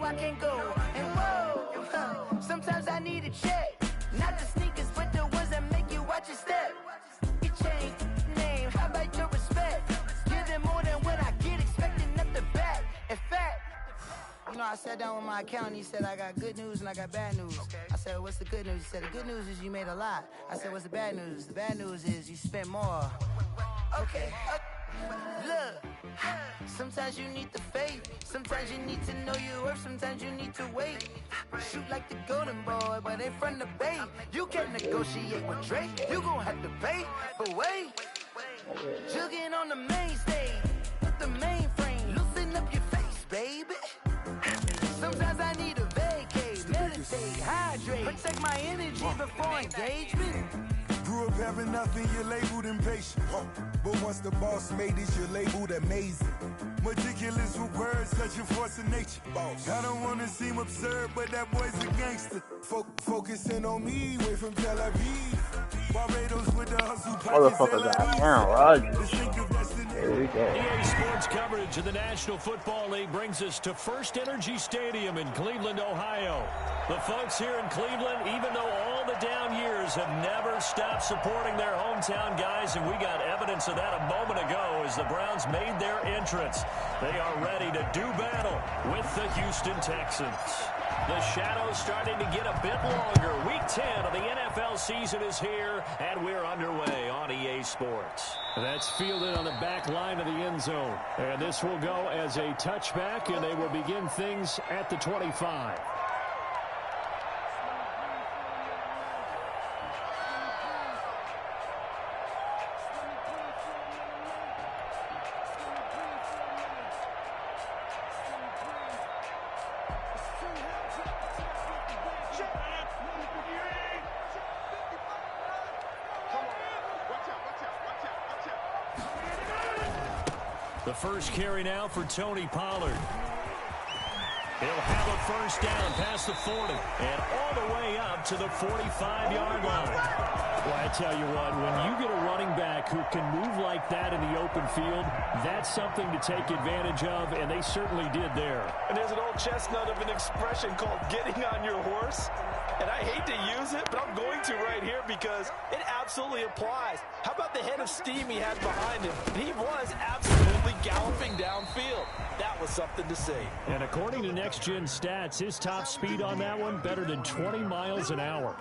I can't go. And whoa, sometimes I need a check. Not the sneakers, but the ones that make you watch your step. You change name, how about your respect? Give them more than what I get, expecting up the back. In fact, you know, I sat down with my accountant. He said, I got good news and I got bad news. Okay. I said, what's the good news? He said, the good news is you made a lot. I said, what's the bad news? The bad news is you spent more. Okay. Look, sometimes you need the faith. Sometimes you need to know your worth. Sometimes you need to wait. Shoot like the golden boy, but in front of the bay. You can't negotiate with Drake. You gon' have to pay. But wait, jugging on the main stage with the mainframe. Loosen up your face, baby. Sometimes I need a vacate, meditate, hydrate, protect my energy before engagement. Grew up having nothing, you're labeled impatient. But once the boss made it, you're labeled amazing. Meticulous with words, such a force of nature. I don't wanna seem absurd, but that boy's a gangster. Focusing on me, way from Tel Aviv. Barbados with the hustle. Motherfuckers got Aaron Rodgers. There we go. EA Sports coverage of the National Football League brings us to First Energy Stadium in Cleveland, Ohio. The folks here in Cleveland, even though all the down years, have never stopped supporting their hometown guys, and we got evidence of that a moment ago as the Browns made their entrance. They are ready to do battle with the Houston Texans. The shadow's starting to get a bit longer. Week 10 of the NFL season is here, and we're underway on EA Sports. That's fielded on the back line of the end zone. And this will go as a touchback, and they will begin things at the 25. The first carry now for Tony Pollard. He'll have a first down past the 40 and all the way up to the 45-yard line. Well, I tell you what, when you get a running back who can move like that in the open field, that's something to take advantage of, and they certainly did there. And there's an old chestnut of an expression called getting on your horse. And I hate to use it, but I'm going to right here because it absolutely applies. How about the head of steam he had behind him? He was absolutely galloping downfield. That was something to see. And according to Next Gen Stats, his top speed on that one, better than 20 miles an hour.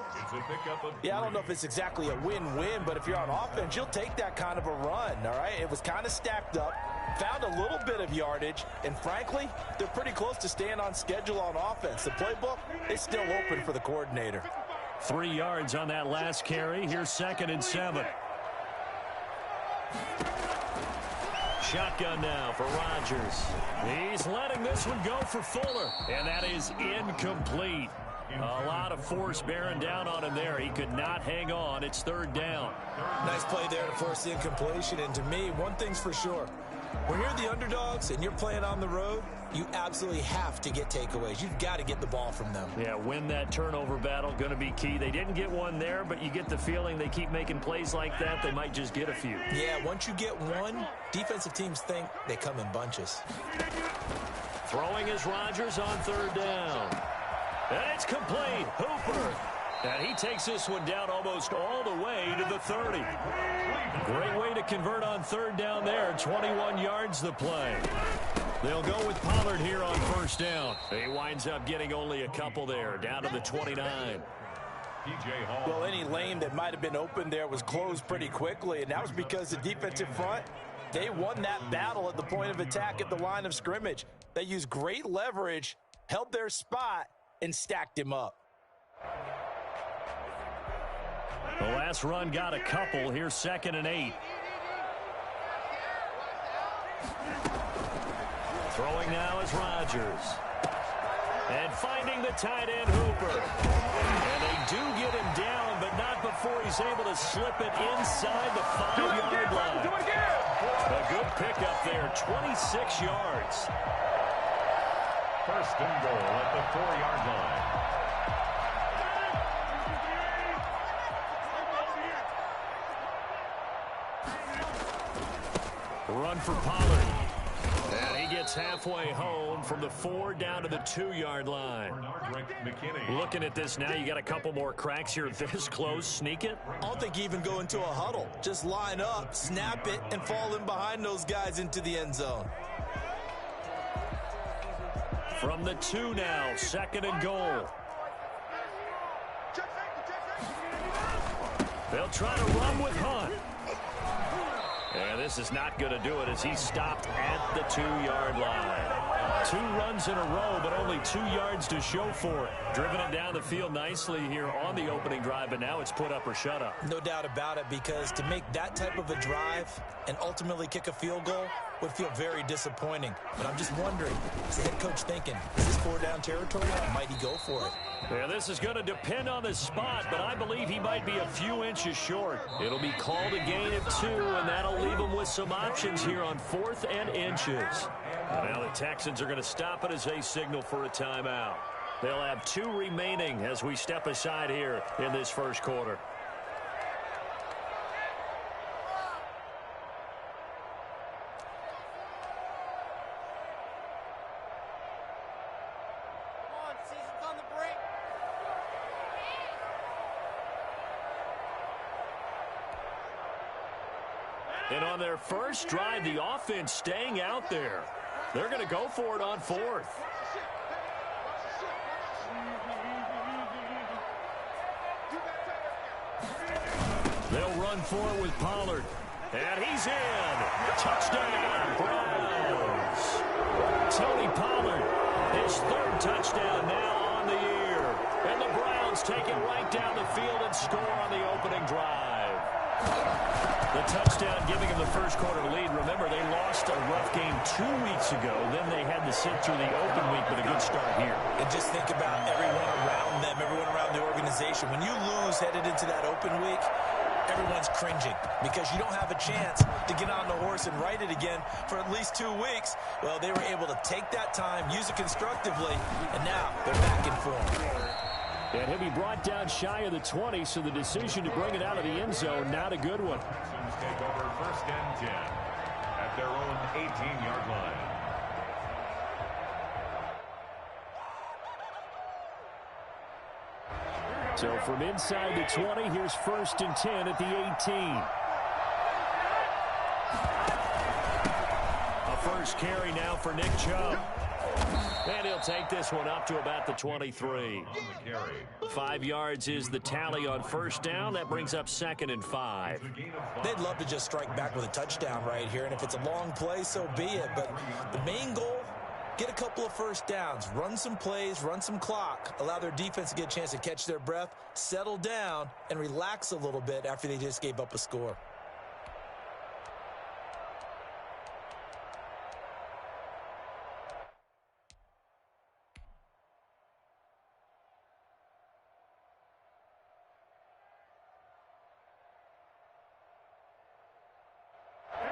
Yeah, I don't know if it's exactly a win-win, but if you're on offense, you'll take that kind of a run, all right? It was kind of stacked up, found a little bit of yardage, and frankly, they're pretty close to staying on schedule on offense. The playbook is still open for the coordinator. 3 yards on that last carry. Here's 2nd and 7. Shotgun now for Rodgers. He's letting this one go for Fuller, and that is incomplete. A lot of force bearing down on him there. He could not hang on. It's 3rd down. Nice play there to force the incompletion, and to me, one thing's for sure. When you're the underdogs and you're playing on the road, you absolutely have to get takeaways. You've got to get the ball from them. Yeah, win that turnover battle, going to be key. They didn't get one there, but you get the feeling they keep making plays like that, they might just get a few. Yeah, once you get one, defensive teams think they come in bunches. Throwing is Rodgers on 3rd down. And it's complete. Hooper. And he takes this one down almost all the way to the 30. Great way to convert on 3rd down there. 21 yards the play. They'll go with Pollard here on 1st down. He winds up getting only a couple there, down to the 29. Well, any lane that might have been open there was closed pretty quickly, and that was because the defensive front, they won that battle at the point of attack at the line of scrimmage. They used great leverage, held their spot, and stacked him up. The last run got a couple. Here's 2nd and 8. Throwing now is Rodgers. And finding the tight end, Hooper. And they do get him down, but not before he's able to slip it inside the 5-yard line. Do it again. A good pickup there, 26 yards. 1st and goal at the 4-yard line. Run for Pollard. And he gets halfway home from the 4 down to the 2-yard line. Looking at this now, you got a couple more cracks here this close. Sneak it? I don't think you even go into a huddle. Just line up, snap it, and fall in behind those guys into the end zone. From the 2 now, 2nd and goal. They'll try to run with Hunt. And this is not going to do it as he's stopped at the 2-yard line. 2 runs in a row, but only 2 yards to show for it. Driven it down the field nicely here on the opening drive, but now it's put up or shut up. No doubt about it, because to make that type of a drive and ultimately kick a field goal would feel very disappointing. But I'm just wondering, is the head coach thinking, is this 4-down territory, or might he go for it? Yeah, this is going to depend on the spot, but I believe he might be a few inches short. It'll be called a gain of 2, and that'll leave him with some options here on 4th and inches. And now the Texans are going to stop it as they signal for a timeout. They'll have 2 remaining as we step aside here in this first quarter. And on their first drive, the offense staying out there. They're going to go for it on 4th. They'll run for it with Pollard. And he's in. Touchdown, Browns. Tony Pollard, his 3rd touchdown now on the year. And the Browns take it right down the field and score on the opening drive. The touchdown giving them the first quarter lead. Remember, they lost a rough game 2 weeks ago. Then they had to sit through the open week with a good start here. And just think about everyone around them, everyone around the organization. When you lose headed into that open week, everyone's cringing because you don't have a chance to get on the horse and ride it again for at least 2 weeks. Well, they were able to take that time, use it constructively, and now they're back in form. And he'll be brought down shy of the 20, so the decision to bring it out of the end zone, not a good one. Texans take over 1st and 10 at their own 18-yard line. So from inside the 20, here's 1st and 10 at the 18. A first carry now for Nick Chubb. And he'll take this one up to about the 23. 5 yards is the tally on 1st down. That brings up 2nd and 5. They'd love to just strike back with a touchdown right here, and if it's a long play, so be it. But the main goal, get a couple of 1st downs, run some plays, run some clock, allow their defense to get a chance to catch their breath, settle down, and relax a little bit after they just gave up a score.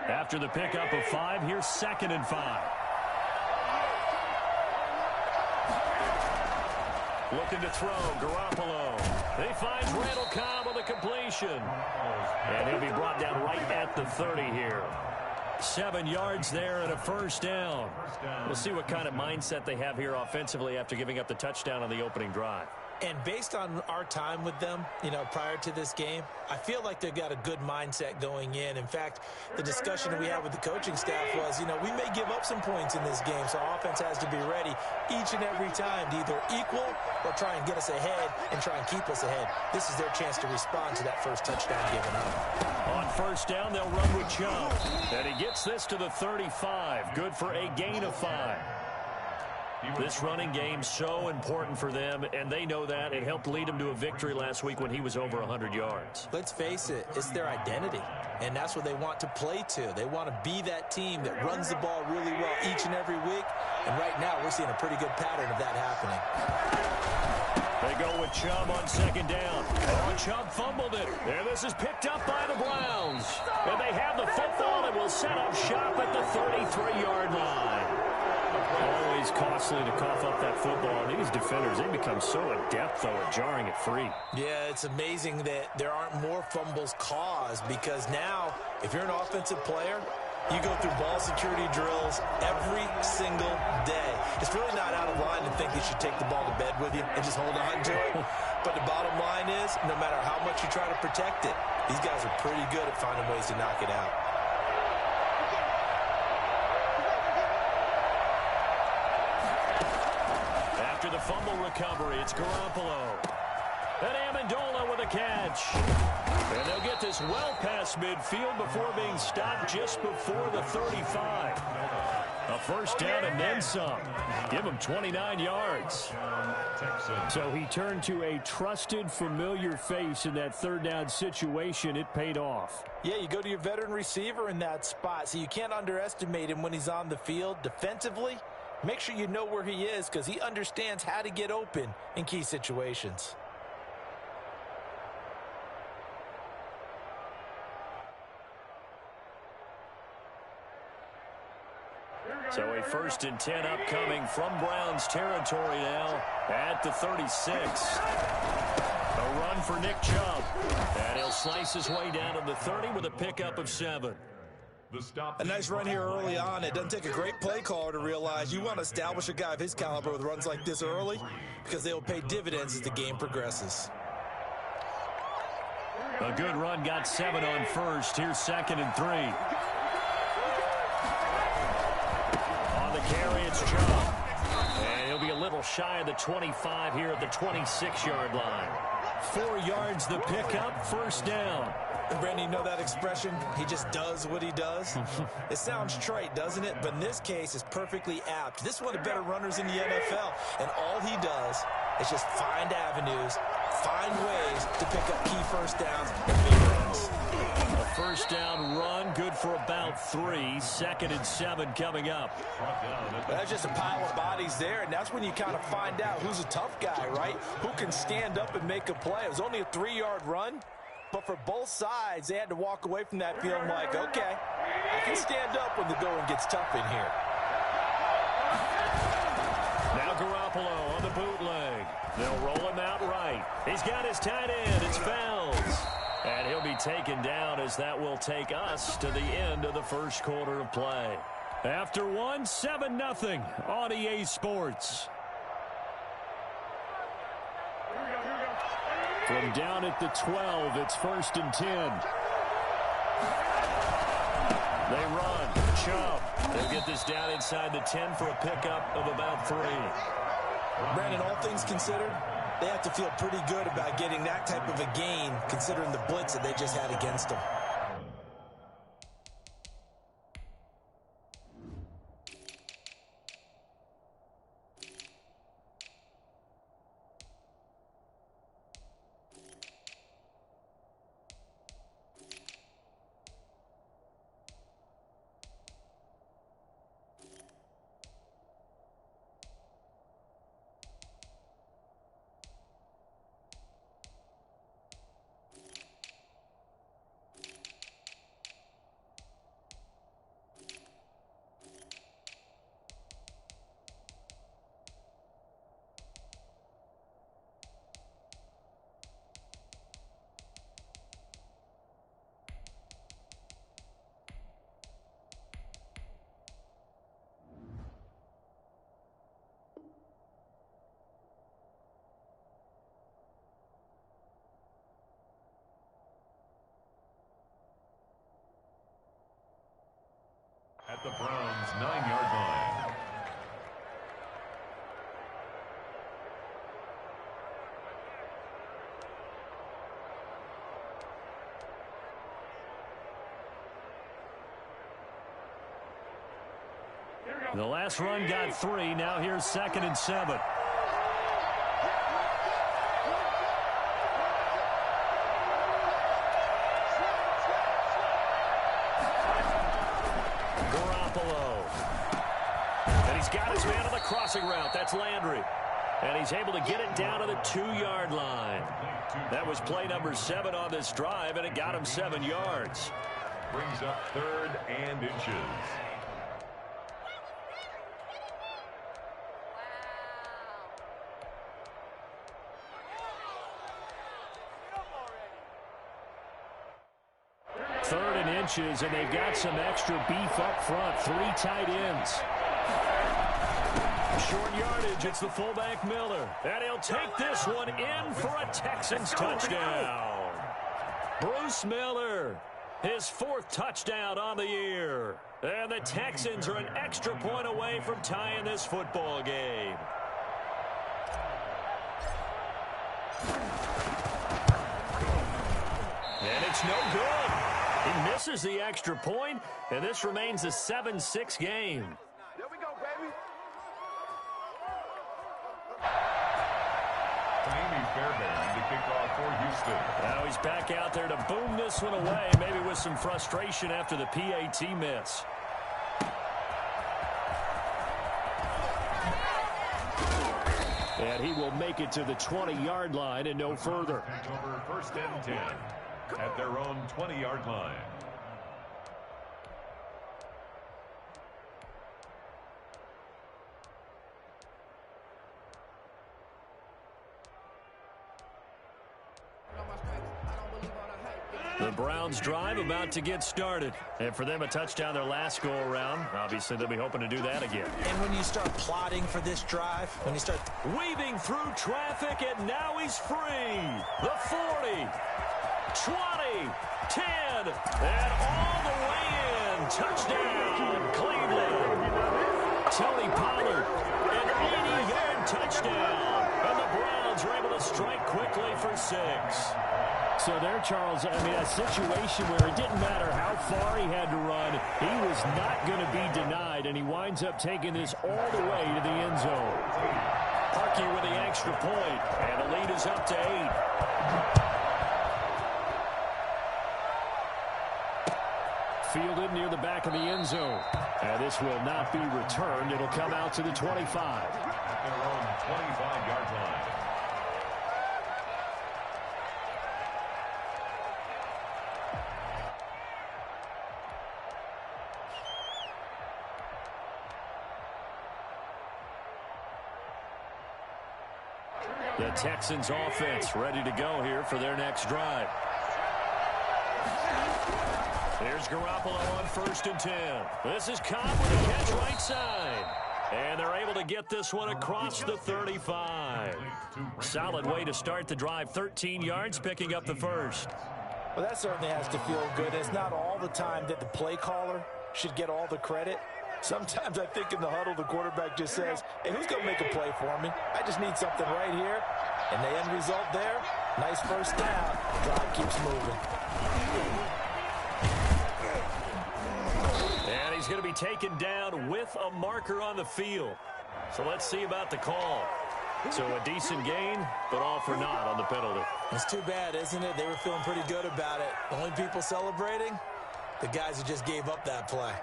After the pickup of 5, here's 2nd and 5. Looking to throw, Garoppolo. He finds Randall Cobb on the completion. And he'll be brought down right at the 30 here. 7 yards there and a 1st down. We'll see what kind of mindset they have here offensively after giving up the touchdown on the opening drive. And based on our time with them, prior to this game, I feel like they've got a good mindset going in. In fact, the discussion we had with the coaching staff was, we may give up some points in this game, so our offense has to be ready each and every time to either equal or try and get us ahead and try and keep us ahead. This is their chance to respond to that first touchdown given up. On 1st down, they'll run with Chubb. And he gets this to the 35. Good for a gain of 5. This running game so important for them, and they know that. It helped lead them to a victory last week when he was over 100 yards. Let's face it, it's their identity, and that's what they want to play to. They want to be that team that runs the ball really well each and every week, and right now we're seeing a pretty good pattern of that happening. They go with Chubb on 2nd down. Oh, Chubb fumbled it. And this is picked up by the Browns. And they have the football and will set up shop at the 33-yard line. Always costly to cough up that football. These defenders, they become so adept, though, at jarring it free. Yeah, it's amazing that there aren't more fumbles caused because now, if you're an offensive player, You go through ball security drills every single day. It's really not out of line to think you should take the ball to bed with you and just hold on to it. But the bottom line is, no matter how much you try to protect it, these guys are pretty good at finding ways to knock it out. After the fumble recovery, it's Garoppolo. And Amendola with a catch. And they'll get this well past midfield before being stopped just before the 35. A first down and then some. Give him 29 yards. So he turned to a trusted, familiar face in that third down situation. It paid off. Yeah, you go to your veteran receiver in that spot, so you can't underestimate him when he's on the field. Defensively, make sure you know where he is because he understands how to get open in key situations. So a 1st and 10 upcoming from Browns territory now at the 36. A run for Nick Chubb. And he'll slice his way down to the 30 with a pickup of 7. A nice run here early on. It doesn't take a great play caller to realize you want to establish a guy of his caliber with runs like this early because they will pay dividends as the game progresses. A good run, got 7 on first. Here's 2nd and 3. On the carry, it's Chubb. And he'll be a little shy of the 25 here at the 26-yard line. 4 yards the pickup, first down. Brandon, you know that expression? He just does what he does. It sounds trite, doesn't it? But in this case, it's perfectly apt. This is one of the better runners in the NFL. And all he does is just find avenues, find ways to pick up key first downs and big runs. A first down run, good for about 3. 2nd and 7 coming up. That's just a pile of bodies there, and that's when you kind of find out who's a tough guy, right? Who can stand up and make a play. It was only a 3-yard run, but for both sides, they had to walk away from that feeling like, okay, I can stand up when the going gets tough in here. Now Garoppolo on the bootleg. They'll roll him out right. He's got his tight end. It's Fells. And he'll be taken down as that will take us to the end of the first quarter of play. After one, 7-0 on EA Sports. From down at the 12, it's 1st and 10. They run. Chubb. They'll get this down inside the 10 for a pickup of about 3. Brandon, all things considered, they have to feel pretty good about getting that type of a gain considering the blitz that they just had against them. At the Browns' 9-yard line. The last run got 3. Now here's 2nd and 7. Crossing route, that's Landry. And he's able to get it down to the 2-yard line. That was play number 7 on this drive, and it got him 7 yards. Brings up 3rd and inches. 3rd and inches, and they've got some extra beef up front. 3 tight ends. Short yardage, it's the fullback Miller. And he'll take this one in for a Texans touchdown. Bruce Miller, his 4th touchdown on the year. And the Texans are an extra point away from tying this football game. And it's no good. He misses the extra point, and this remains a 7-6 game. There we go, baby. Amy Fairbairn to kick off for Houston. Now he's back out there to boom this one away, maybe with some frustration after the PAT miss. And he will make it to the 20-yard line and no further. Over 1st and 10 at their own 20-yard line. The Browns drive about to get started. And for them, a touchdown their last go-around. Obviously, they'll be hoping to do that again. And when you start plotting for this drive, when you start weaving through traffic, and now he's free. The 40, 20, 10, and all the way in. Touchdown, Cleveland. Tony Pollard, an 80-yard touchdown. And the Browns are able to strike quickly for 6. So there, Charles, I mean, a situation where it didn't matter how far he had to run, he was not going to be denied, and he winds up taking this all the way to the end zone. Harkey with the extra point, and the lead is up to 8. Fielded near the back of the end zone. And this will not be returned. It'll come out to the 25. At their own 25-yard line. The Texans offense ready to go here for their next drive. Here's Garoppolo on 1st and 10. This is Cobb with a catch right side. And they're able to get this one across the 35. Solid way to start the drive. 13 yards, picking up the first. Well, that certainly has to feel good. It's not all the time that the play caller should get all the credit. Sometimes I think in the huddle, the quarterback just says, hey, who's going to make a play for me? I just need something right here. And the end result there, nice first down. The drive keeps moving. And he's going to be taken down with a marker on the field. So let's see about the call. So a decent gain, but all for naught on the penalty. It's too bad, isn't it? They were feeling pretty good about it. The only people celebrating, the guys who just gave up that play.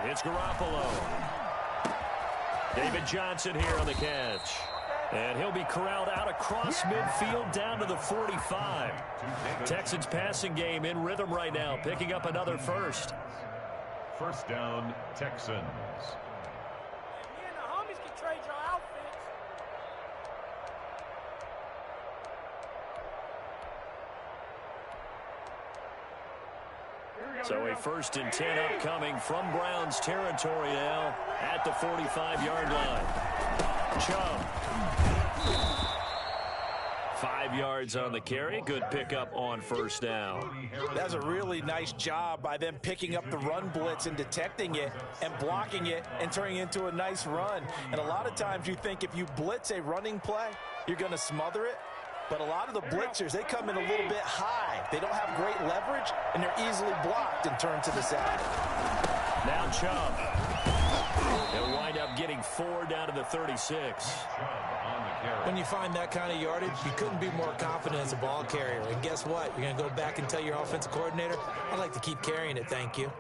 It's Garoppolo. David Johnson here on the catch. And he'll be corralled out across midfield down to the 45. Texans passing game in rhythm right now, picking up another first. First down, Texans. Me and the homies can trade your outfits. So a 1st and 10 upcoming from Browns territory now at the 45-yard line. Chubb. 5 yards on the carry. Good pickup on first down. That's a really nice job by them picking up the run blitz and detecting it and blocking it and turning it into a nice run. And a lot of times you think if you blitz a running play, you're going to smother it. But a lot of the blitzers, they come in a little bit high. They don't have great leverage, and they're easily blocked and turned to the side. Now Chubb. They'll wind up getting 4 down to the 36. When you find that kind of yardage, you couldn't be more confident as a ball carrier. And guess what? You're going to go back and tell your offensive coordinator, I'd like to keep carrying it, thank you.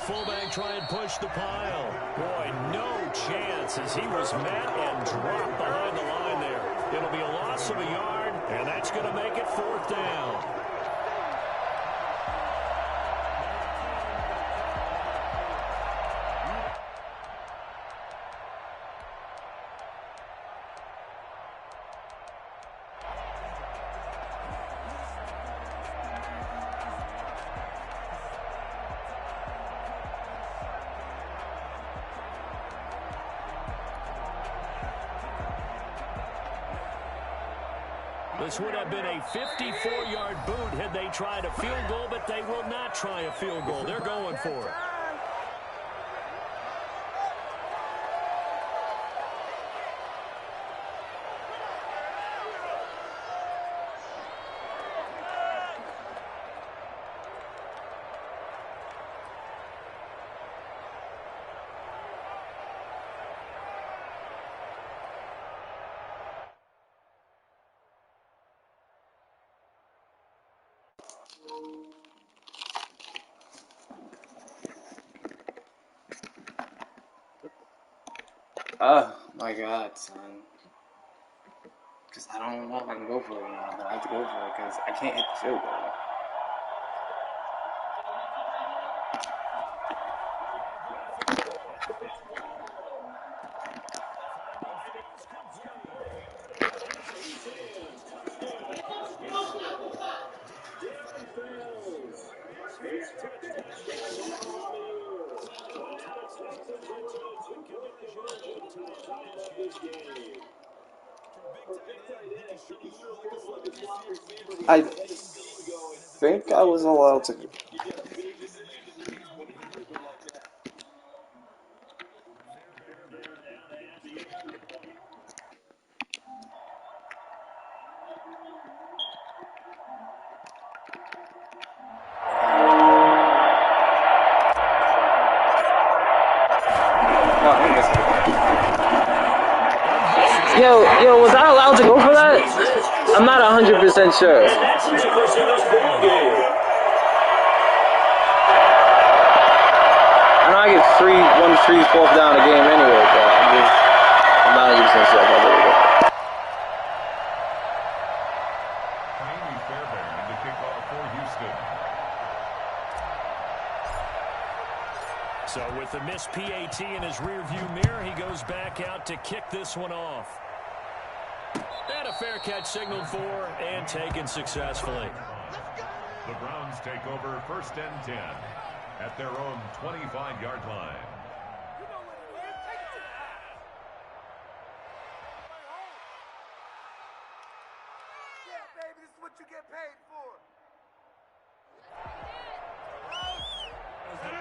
Fullback try and push the pile. Boy, no chance as he was met and dropped behind the line there. It'll be a loss of a yard, and that's going to make it 4th down. This would have been a 54-yard boot had they tried a field goal, but they will not try a field goal. They're going for it. Oh my God, son. Because I don't know if I can go for it now, but I have to go for it because I can't hit the field goal. I think I was allowed to. Yo, was I allowed to go for that? I'm not 100% sure. I know I get one free 4th down a game anyway, but I'm not 100% sure if I really go. Amy Fairbairn to kick off for Houston. So with the missed PAT in his rearview mirror, he goes back out to kick this one off. And a fair catch signaled for and taken successfully. The Browns take over 1st and 10 at their own 25-yard line. Yeah, baby, this is what you get paid for.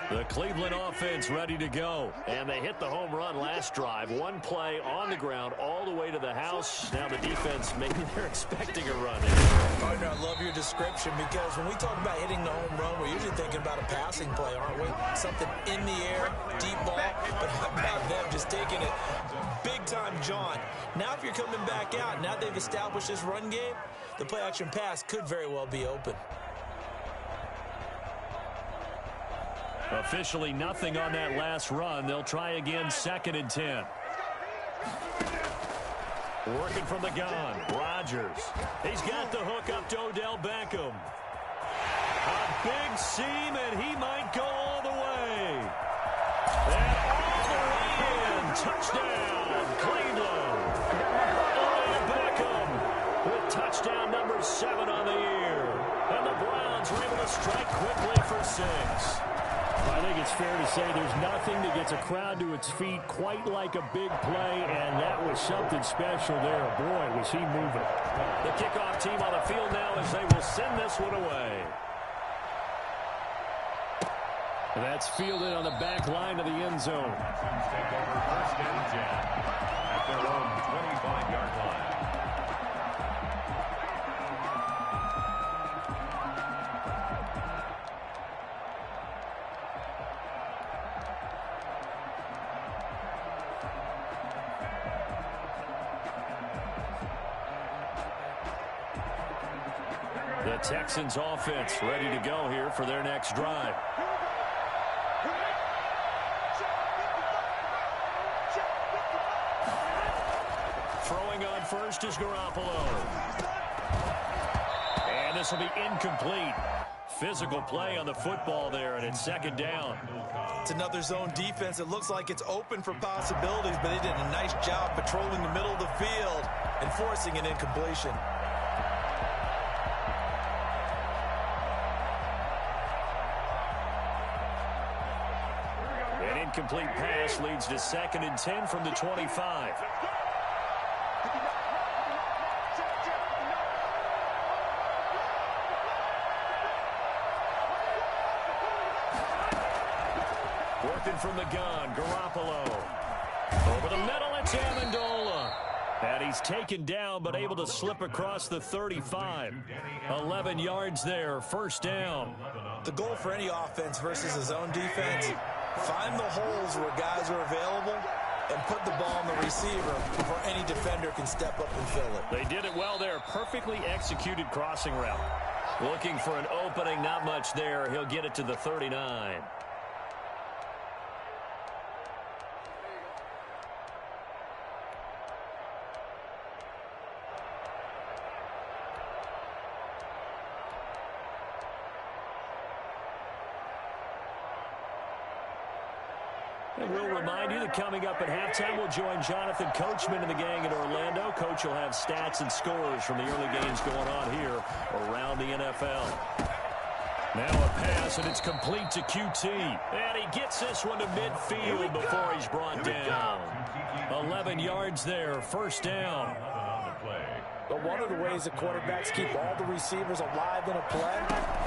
The Cleveland offense ready to go. And they hit the home run last drive. One play on the ground all the way to the house. Now the defense, maybe they're expecting a run. Partner, I love your description because when we talk about hitting the home run, we're usually thinking about a passing play, aren't we? Something in the air, deep ball. But how about them just taking it big-time jaunt? Now if you're coming back out, now they've established this run game, the play-action pass could very well be open. Officially nothing on that last run. They'll try again 2nd and 10. Working from the gun, Rodgers. He's got the hook up to Odell Beckham. A big seam, and he might go all the way. And all the way in. Touchdown, Cleveland. Odell Beckham with touchdown number 7 on the year. And the Browns are able to strike quickly for 6. I think it's fair to say there's nothing that gets a crowd to its feet quite like a big play, and that was something special there. Boy, was he moving. The kickoff team on the field now as they will send this one away. That's fielded on the back line of the end zone. Texans take over 1st and 10 at their own 25. The Texans offense ready to go here for their next drive. Throwing on first is Garoppolo. And this will be incomplete. Physical play on the football there, and it's second down. It's another zone defense. It looks like it's open for possibilities, but they did a nice job patrolling the middle of the field and forcing an incompletion. An incomplete pass leads to 2nd and 10 from the 25. Working from the gun, Garoppolo. Over the middle, it's Amendola. And he's taken down, but able to slip across the 35. 11 yards there, first down. The goal for any offense versus a zone defense, find the holes where guys are available and put the ball on the receiver before any defender can step up and fill it. They did it well there. Perfectly executed crossing route. Looking for an opening, not much there. He'll get it to the 39. And we'll remind you that coming up at halftime, we'll join Jonathan Coachman and the gang in Orlando. Coach will have stats and scores from the early games going on here around the NFL. Now a pass, and it's complete to QT. And he gets this one to midfield before he's brought down. 11 yards there, first down. But one of the ways that quarterbacks keep all the receivers alive in a play,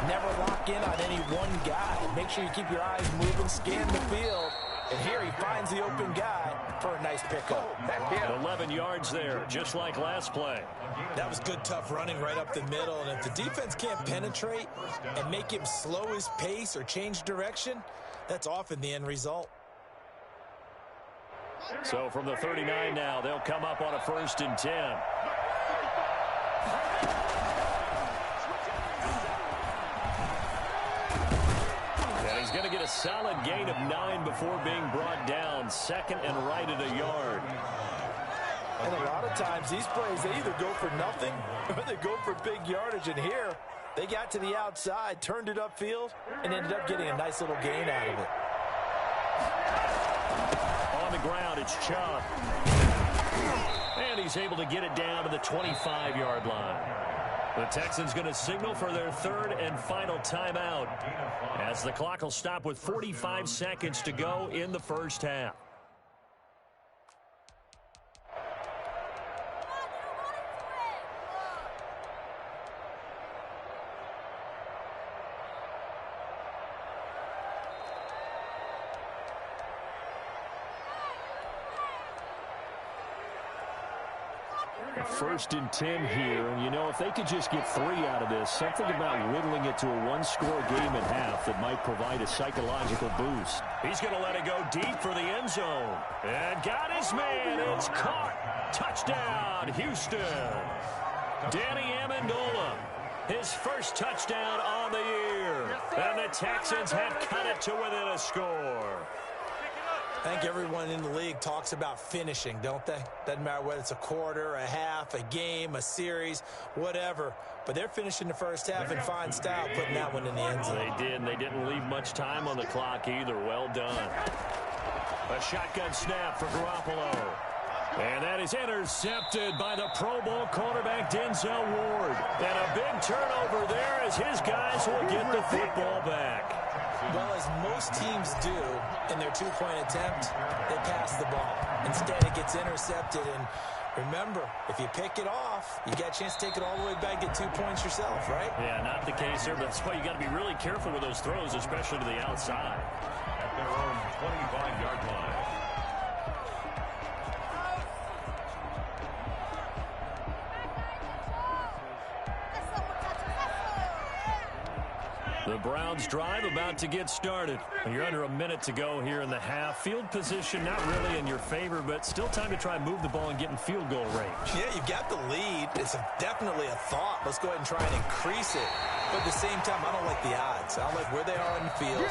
never lock in on any one guy. Make sure you keep your eyes moving, scan the field. And here he finds the open guy for a nice pickup. 11 yards there, just like last play. That was good, tough running right up the middle. And if the defense can't penetrate and make him slow his pace or change direction, that's often the end result. So from the 39 now, they'll come up on a 1st and 10. He's going to get a solid gain of 9 before being brought down. 2nd and right at a yard. And a lot of times these plays, they either go for nothing or they go for big yardage. And here, they got to the outside, turned it upfield, and ended up getting a nice little gain out of it. On the ground, it's Chubb. And he's able to get it down to the 25-yard line. The Texans going to signal for their 3rd and final timeout as the clock will stop with 45 seconds to go in the first half. First and 10 here, and you know, if they could just get 3 out of this, something about whittling it to a one-score game at half that might provide a psychological boost. He's going to let it go deep for the end zone. And got his man. It's caught. Touchdown, Houston. Danny Amendola, his first touchdown on the year. And the Texans have cut it to within a score. I think everyone in the league talks about finishing, don't they? Doesn't matter whether it's a quarter, a half, a game, a series, whatever. But they're finishing the first half in fine style, putting that one in the end zone. They did, and they didn't leave much time on the clock either. Well done. A shotgun snap for Garoppolo. And that is intercepted by the Pro Bowl quarterback Denzel Ward. And a big turnover there as his guys will get the football back. Well, as most teams do in their two-point attempt, they pass the ball. Instead, it gets intercepted. And remember, if you pick it off, you got a chance to take it all the way back, get 2 points yourself, right? Yeah, not the case there, but that's why you got to be really careful with those throws, especially to the outside. At their own 25-yard line. The Browns drive about to get started. You're under a minute to go here in the half. Field position not really in your favor, but still time to try and move the ball and get in field goal range. Yeah, you've got the lead. It's definitely a thought. Let's go ahead and try and increase it. But at the same time, I don't like the odds. I don't like where they are in the field.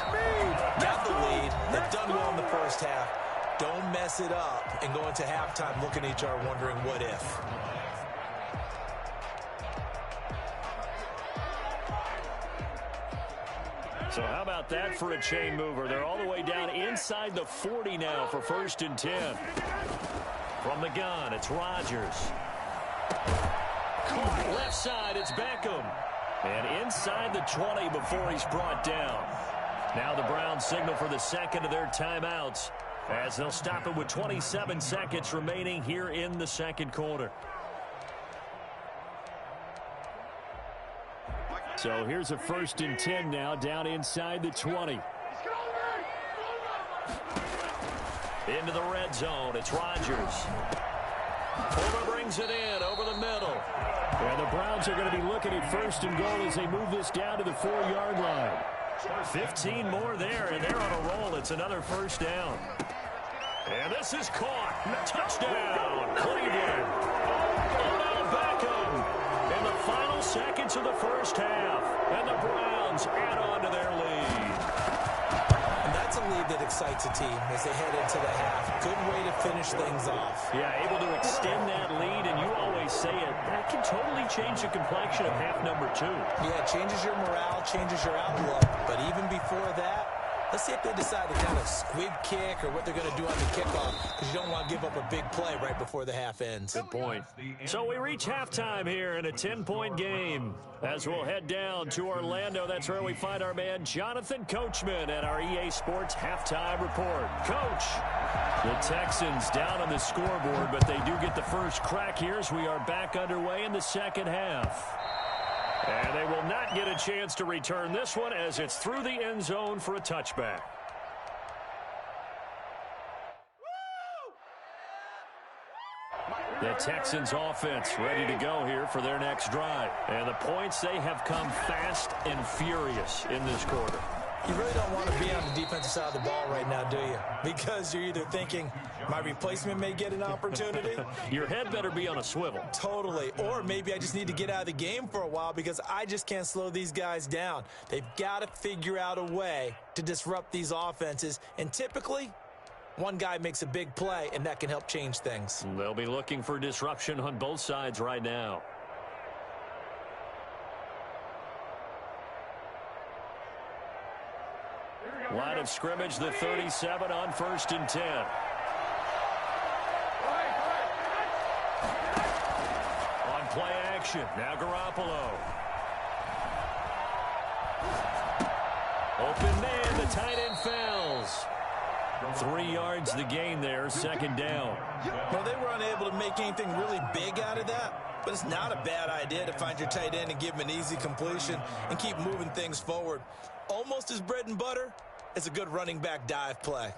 Got the lead. They've done well in the first half. Don't mess it up and go into halftime looking at each other wondering what if. So how about that for a chain mover? They're all the way down inside the 40 now for 1st and 10. From the gun, it's Rodgers. Caught left side, it's Beckham. And inside the 20 before he's brought down. Now the Browns signal for the second of their timeouts as they'll stop it with 27 seconds remaining here in the second quarter. So here's a 1st and 10 now down inside the 20. Into the red zone. It's Rodgers. Fuller brings it in over the middle. And the Browns are going to be looking at 1st and goal as they move this down to the 4-yard line. 15 more there, and they're on a roll. It's another 1st down. And this is caught. Touchdown, Cleveland. Odell Beckham in the final seconds of the first half. And the Browns add on to their lead. And that's a lead that excites a team as they head into the half. Good way to finish things off. Yeah, able to extend that lead, and you always say it, that can totally change the complexion of half number 2. Yeah, it changes your morale, changes your outlook. But even before that, let's see if they decide to kind of squib kick or what they're going to do on the kickoff, because you don't want to give up a big play right before the half ends. Good point. So we reach halftime here in a 10-point game. As we'll head down to Orlando, that's where we find our man Jonathan Coachman at our EA Sports Halftime Report. Coach, the Texans down on the scoreboard, but they do get the first crack here as we are back underway in the second half. And they will not get a chance to return this one as it's through the end zone for a touchback. The Texans offense ready to go here for their next drive. And the points, they have come fast and furious in this quarter. You really don't want to be on the defensive side of the ball right now, do you? Because you're either thinking, my replacement may get an opportunity. Your head better be on a swivel. Totally. Or maybe I just need to get out of the game for a while because I just can't slow these guys down. They've got to figure out a way to disrupt these offenses. And typically, one guy makes a big play, and that can help change things. They'll be looking for disruption on both sides right now. Line of scrimmage, the 37 on 1st and 10. On play action, now Garoppolo. Open man, the tight end fails. 3 yards the gain there, 2nd down. Well, they were unable to make anything really big out of that, but it's not a bad idea to find your tight end and give him an easy completion and keep moving things forward. Almost as bread and butter as a good running back dive play.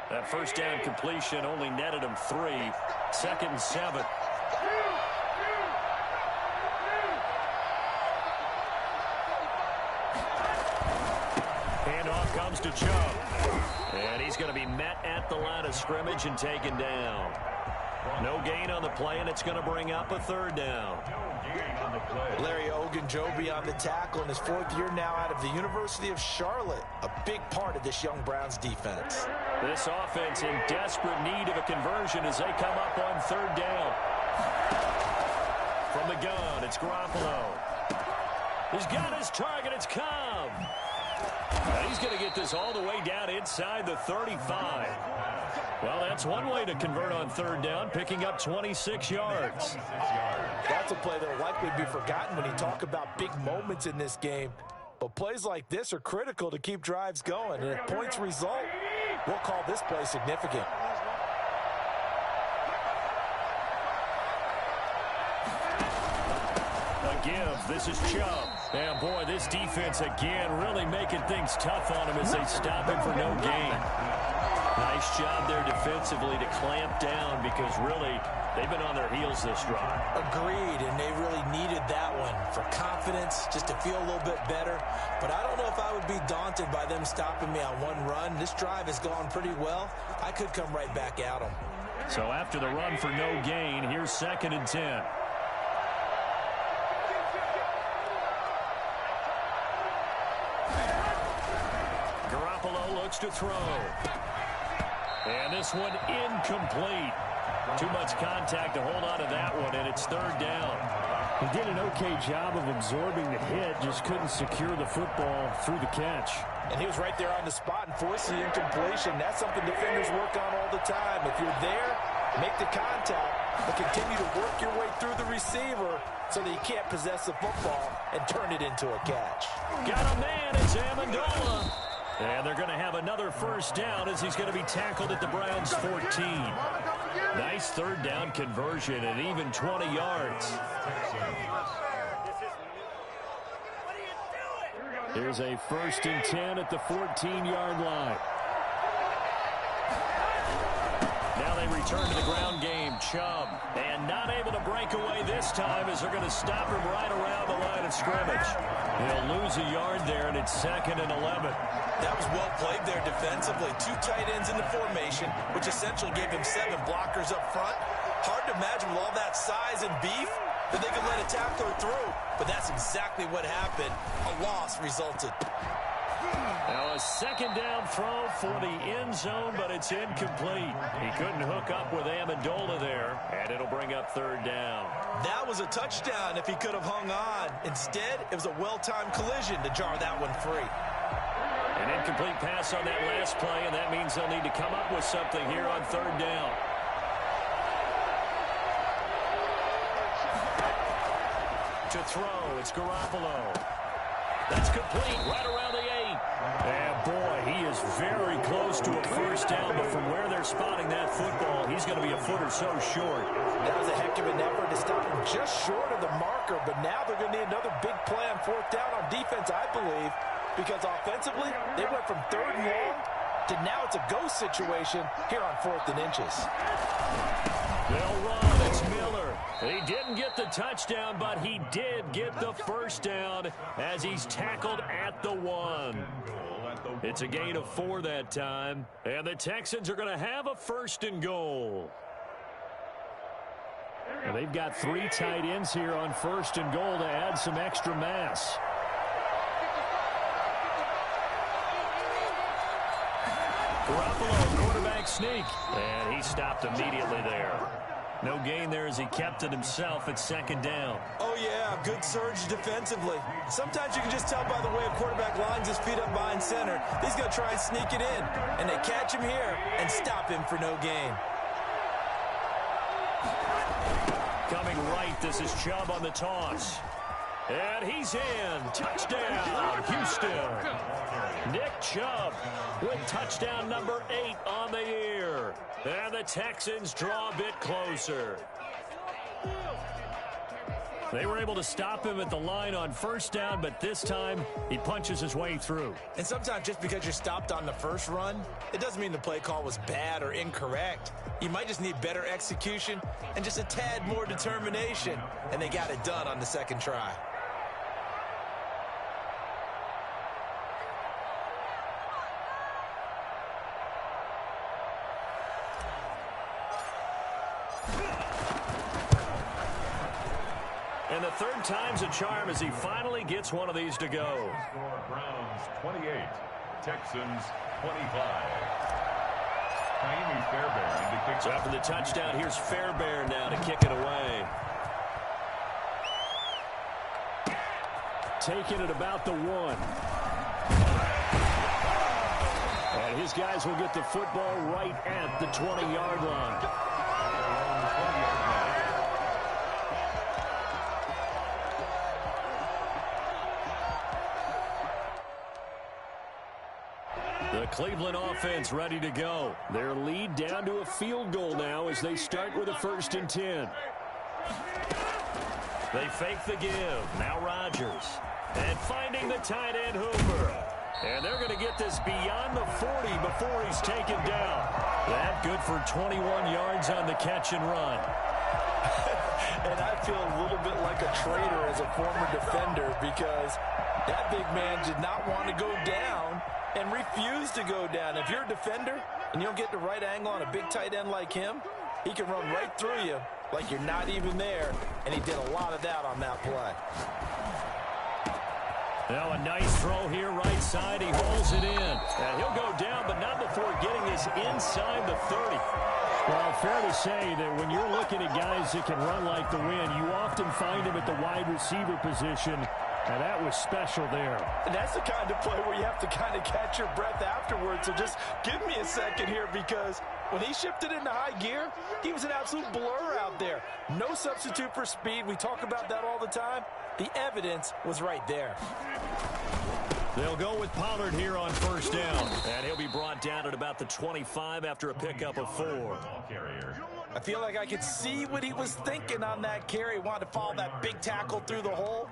That 1st down completion only netted him 3. 2nd and 7. Handoff comes to Chubb. And he's going to be met at the line of scrimmage and taken down. No gain on the play, and it's going to bring up a 3rd down. Larry Ogunjobi on the tackle in his 4th year now out of the University of Charlotte. A big part of this young Browns defense. This offense in desperate need of a conversion as they come up on 3rd down. From the gun, it's Garoppolo. He's got his target, it's Cobb. And he's going to get this all the way down inside the 35. Well, that's one way to convert on 3rd down, picking up 26 yards. That's a play that will likely be forgotten when you talk about big moments in this game. But plays like this are critical to keep drives going. And if points result, we'll call this play significant. A give. This is Chubb. And, boy, this defense again really making things tough on him as they stop him for no gain. Nice job there defensively to clamp down because really they've been on their heels this drive. Agreed, and they really needed that one for confidence, just to feel a little bit better. But I don't know if I would be daunted by them stopping me on one run. This drive has gone pretty well. I could come right back at them. So after the run for no gain, here's 2nd and 10. Garoppolo looks to throw. And this one incomplete. Too much contact to hold on to that one, and it's 3rd down. He did an okay job of absorbing the hit, just couldn't secure the football through the catch. And he was right there on the spot and forcing the incompletion. That's something defenders work on all the time. If you're there, make the contact, but continue to work your way through the receiver so that you can't possess the football and turn it into a catch. Got a man, it's Amendola. And they're going to have another 1st down as he's going to be tackled at the Browns' 14. Nice 3rd down conversion and even 20 yards. Here's a 1st and 10 at the 14-yard line. Now they return to the ground game. Chubb, and not able to break away this time as they're going to stop him right around the line of scrimmage. He'll lose a yard there, and it's 2nd and 11. That was well played there defensively. 2 tight ends in the formation, which essentially gave him 7 blockers up front. Hard to imagine with all that size and beef that they could let a tackler through, but that's exactly what happened. A loss resulted. Now a 2nd down throw for the end zone, but it's incomplete. He couldn't hook up with Amendola there, and it'll bring up 3rd down. That was a touchdown if he could have hung on. Instead, it was a well-timed collision to jar that one free. An incomplete pass on that last play, and that means they'll need to come up with something here on 3rd down. To throw, it's Garoppolo. That's complete, right around the 8. And boy, he is very close to a 1st down, but from where they're spotting that football, he's going to be a foot or so short. That was a heck of an effort to stop him just short of the marker, but now they're going to need another big play on 4th down on defense, I believe, because offensively, they went from 3rd and long to now it's a ghost situation here on 4th and inches. They'll run. It's Miller. He didn't get the touchdown, but he did get the 1st down as he's tackled at the 1. It's a gain of 4 that time, and the Texans are going to have a 1st and goal. And they've got 3 tight ends here on 1st and goal to add some extra mass. Garoppolo, quarterback sneak, and he stopped immediately there. No gain there as he kept it himself at 2nd down. Oh, yeah, good surge defensively. Sometimes you can just tell by the way a quarterback lines his feet up behind center. He's going to try and sneak it in, and they catch him here and stop him for no gain. Coming right, this is Chubb on the toss. And he's in. Touchdown, Houston. Nick Chubb with touchdown number 8 on the year. And the Texans draw a bit closer. They were able to stop him at the line on 1st down, but this time he punches his way through. And sometimes just because you're stopped on the first run, it doesn't mean the play call was bad or incorrect. You might just need better execution and just a tad more determination. And they got it done on the 2nd try. And the 3rd time's a charm as he finally gets one of these to go. Browns 28, Texans 25. So after the touchdown, here's Fairbairn now to kick it away. Taking it about the 1. And his guys will get the football right at the 20-yard line. The Cleveland offense ready to go. Their lead down to a field goal now as they start with a 1st and 10. They fake the give. Now Rodgers. And finding the tight end Hooper. And they're going to get this beyond the 40 before he's taken down. That good for 21 yards on the catch and run. And I feel a little bit like a traitor as a former defender because that big man did not want to go down and refused to go down. If you're a defender and you don't get the right angle on a big tight end like him, he can run right through you like you're not even there, and he did a lot of that on that play. Now a nice throw here, right side. He holds it in. And he'll go down, but not before getting this inside the 30. Well, fair to say that when you're looking at guys that can run like the wind, you often find them at the wide receiver position, and that was special there. And that's the kind of play where you have to kind of catch your breath afterwards. So just give me a second here because when he shifted into high gear, he was an absolute blur out there. No substitute for speed. We talk about that all the time. The evidence was right there. They'll go with Pollard here on first down. And he'll be brought down at about the 25 after a pickup of 4. I feel like I could see what he was thinking on that carry. He wanted to follow that big tackle through the hole.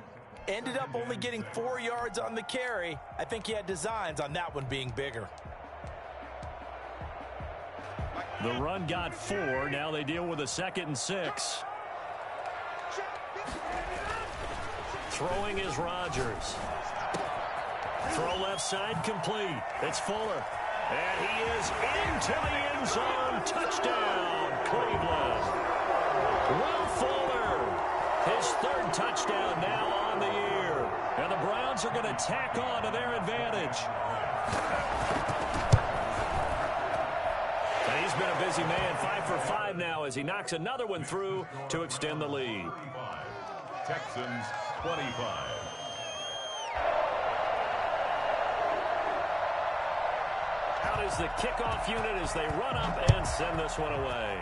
Ended up only getting 4 yards on the carry. I think he had designs on that one being bigger. The run got 4. Now they deal with a 2nd and 6. Throwing is Rodgers. Throw left side complete. It's Fuller. And he is into the end zone. Touchdown, Cleveland. Will Fuller. His 3rd touchdown now on the year. And the Browns are going to tack on to their advantage. And he's been a busy man. 5 for 5 now as he knocks another one through to extend the lead. Texans 25. Out is the kickoff unit as they run up and send this one away.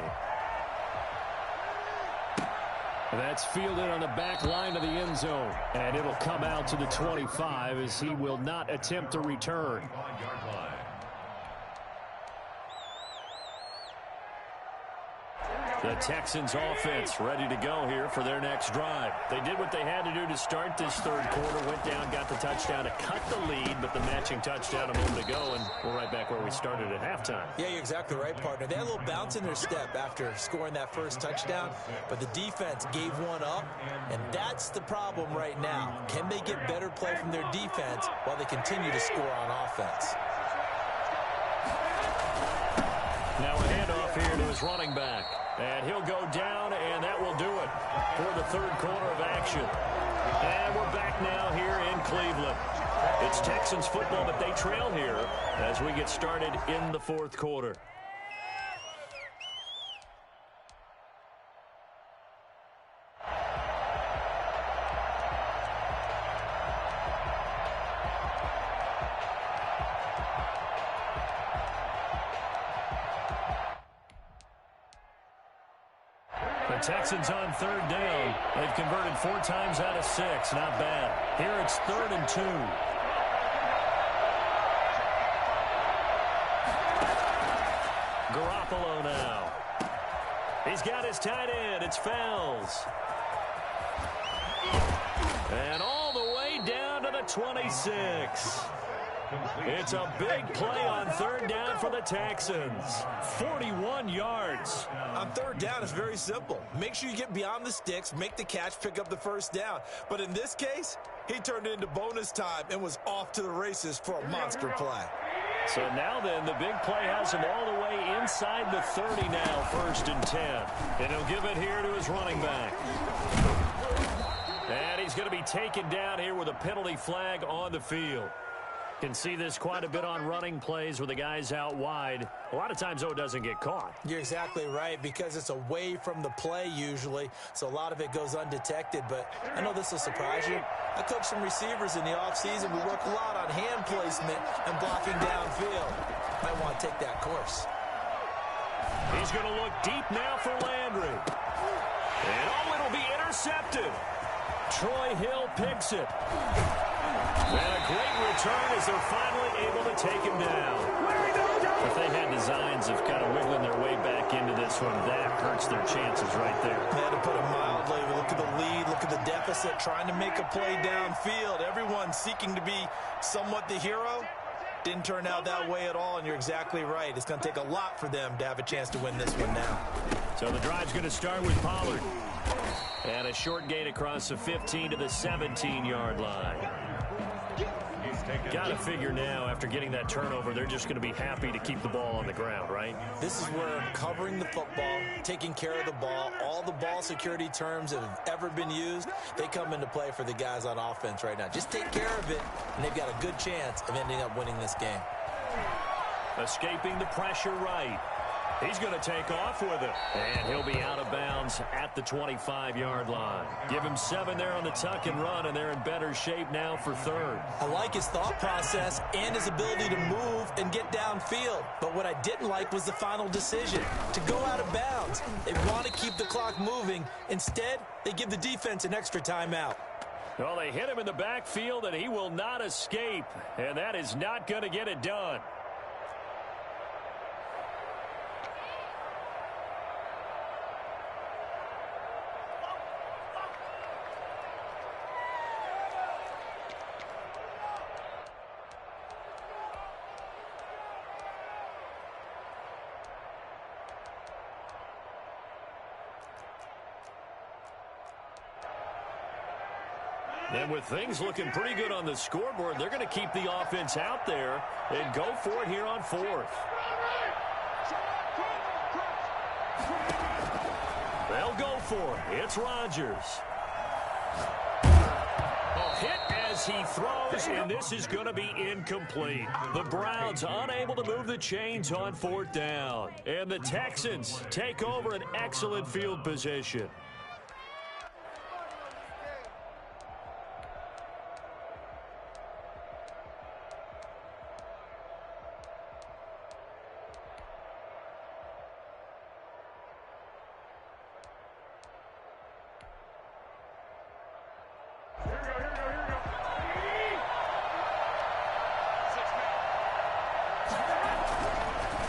That's fielded on the back line of the end zone. And it'll come out to the 25 as he will not attempt to return. The Texans offense ready to go here for their next drive. They did what they had to do to start this 3rd quarter. Went down, got the touchdown to cut the lead, but the matching touchdown a moment ago, and we're right back where we started at halftime. Yeah, you're exactly right, partner. They had a little bounce in their step after scoring that first touchdown, but the defense gave one up, and that's the problem right now. Can they get better play from their defense while they continue to score on offense? Now a handoff here to his running back. And he'll go down, and that will do it for the 3rd quarter of action. And we're back now here in Cleveland. It's Texans football, but they trail here as we get started in the 4th quarter. The Texans on 3rd down. They've converted 4 times out of 6. Not bad. Here it's 3rd and 2. Garoppolo now. He's got his tight end. It's Fells. And all the way down to the 26. It's a big play on 3rd down for the Texans. 41 yards. On 3rd down, it's very simple. Make sure you get beyond the sticks, make the catch, pick up the 1st down. But in this case, he turned it into bonus time and was off to the races for a monster play. So now then, the big play has him all the way inside the 30 now, 1st and 10. And he'll give it here to his running back. And he's going to be taken down here with a penalty flag on the field. Can see this quite a bit on running plays with the guys out wide. A lot of times, though, it doesn't get caught. You're exactly right because it's away from the play usually, so a lot of it goes undetected. But I know this will surprise you. I coach some receivers in the offseason. We work a lot on hand placement and blocking downfield. Might want to take that course. He's going to look deep now for Landry. And, oh, it'll be intercepted. Troy Hill picks it. And a great return as they're finally able to take him down. If they had designs of kind of wiggling their way back into this this one, that hurts their chances right there. Yeah, to put it mildly, look at the lead, look at the deficit, trying to make a play downfield. Everyone seeking to be somewhat the hero. Didn't turn out that way at all, and you're exactly right. It's going to take a lot for them to have a chance to win this one now. So the drive's going to start with Pollard. And a short gain across the 15 to the 17-yard line. Got to figure now, after getting that turnover, they're just going to be happy to keep the ball on the ground, right? This is where covering the football, taking care of the ball, all the ball security terms that have ever been used, they come into play for the guys on offense right now. Just take care of it, and they've got a good chance of ending up winning this game. Escaping the pressure right. He's going to take off with it. And he'll be out of bounds at the 25-yard line. Give him 7 there on the tuck and run, and they're in better shape now for third. I like his thought process and his ability to move and get downfield. But what I didn't like was the final decision, to go out of bounds. They want to keep the clock moving. Instead, they give the defense an extra timeout. Well, they hit him in the backfield, and he will not escape. And that is not going to get it done. And with things looking pretty good on the scoreboard, they're going to keep the offense out there and go for it here on 4th. They'll go for it. It's Rodgers. Hit as he throws, and this is going to be incomplete. The Browns unable to move the chains on 4th down. And the Texans take over an excellent field position.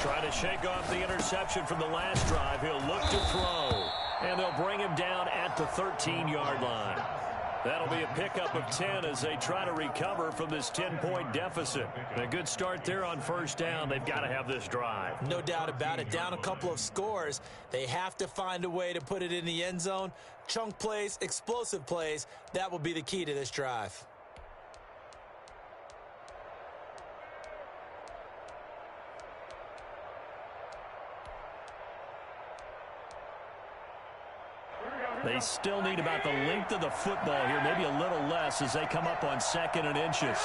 Trying to shake off the interception from the last drive. He'll look to throw. And they'll bring him down at the 13-yard line. That'll be a pickup of 10 as they try to recover from this 10-point deficit. A good start there on 1st down. They've got to have this drive. No doubt about it. Down a couple of scores. They have to find a way to put it in the end zone. Chunk plays, explosive plays. That will be the key to this drive. They still need about the length of the football here, maybe a little less as they come up on 2nd and inches.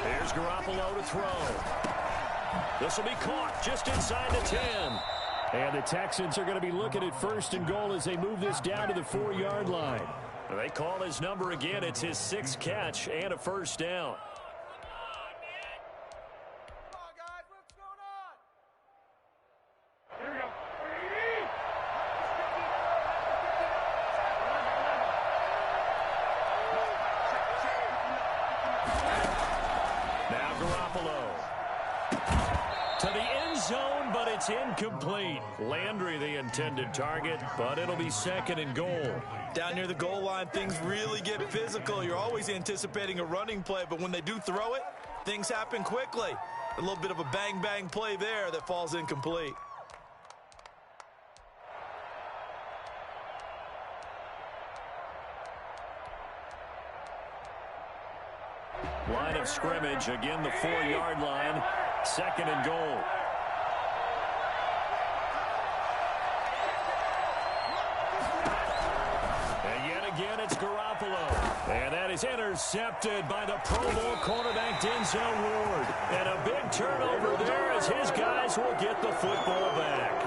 Here's Garoppolo to throw. This will be caught just inside the 10. And the Texans are going to be looking at 1st and goal as they move this down to the 4-yard line. They call his number again. It's his 6th catch and a 1st down. It's incomplete. Landry the intended target, but it'll be 2nd and goal. Down near the goal line, things really get physical. You're always anticipating a running play, but when they do throw it, things happen quickly. A little bit of a bang-bang play there that falls incomplete. Line of scrimmage, again the 4-yard line, 2nd and goal. Again, it's Garoppolo. And that is intercepted by the Pro Bowl cornerback Denzel Ward. And a big turnover there as his guys will get the football back.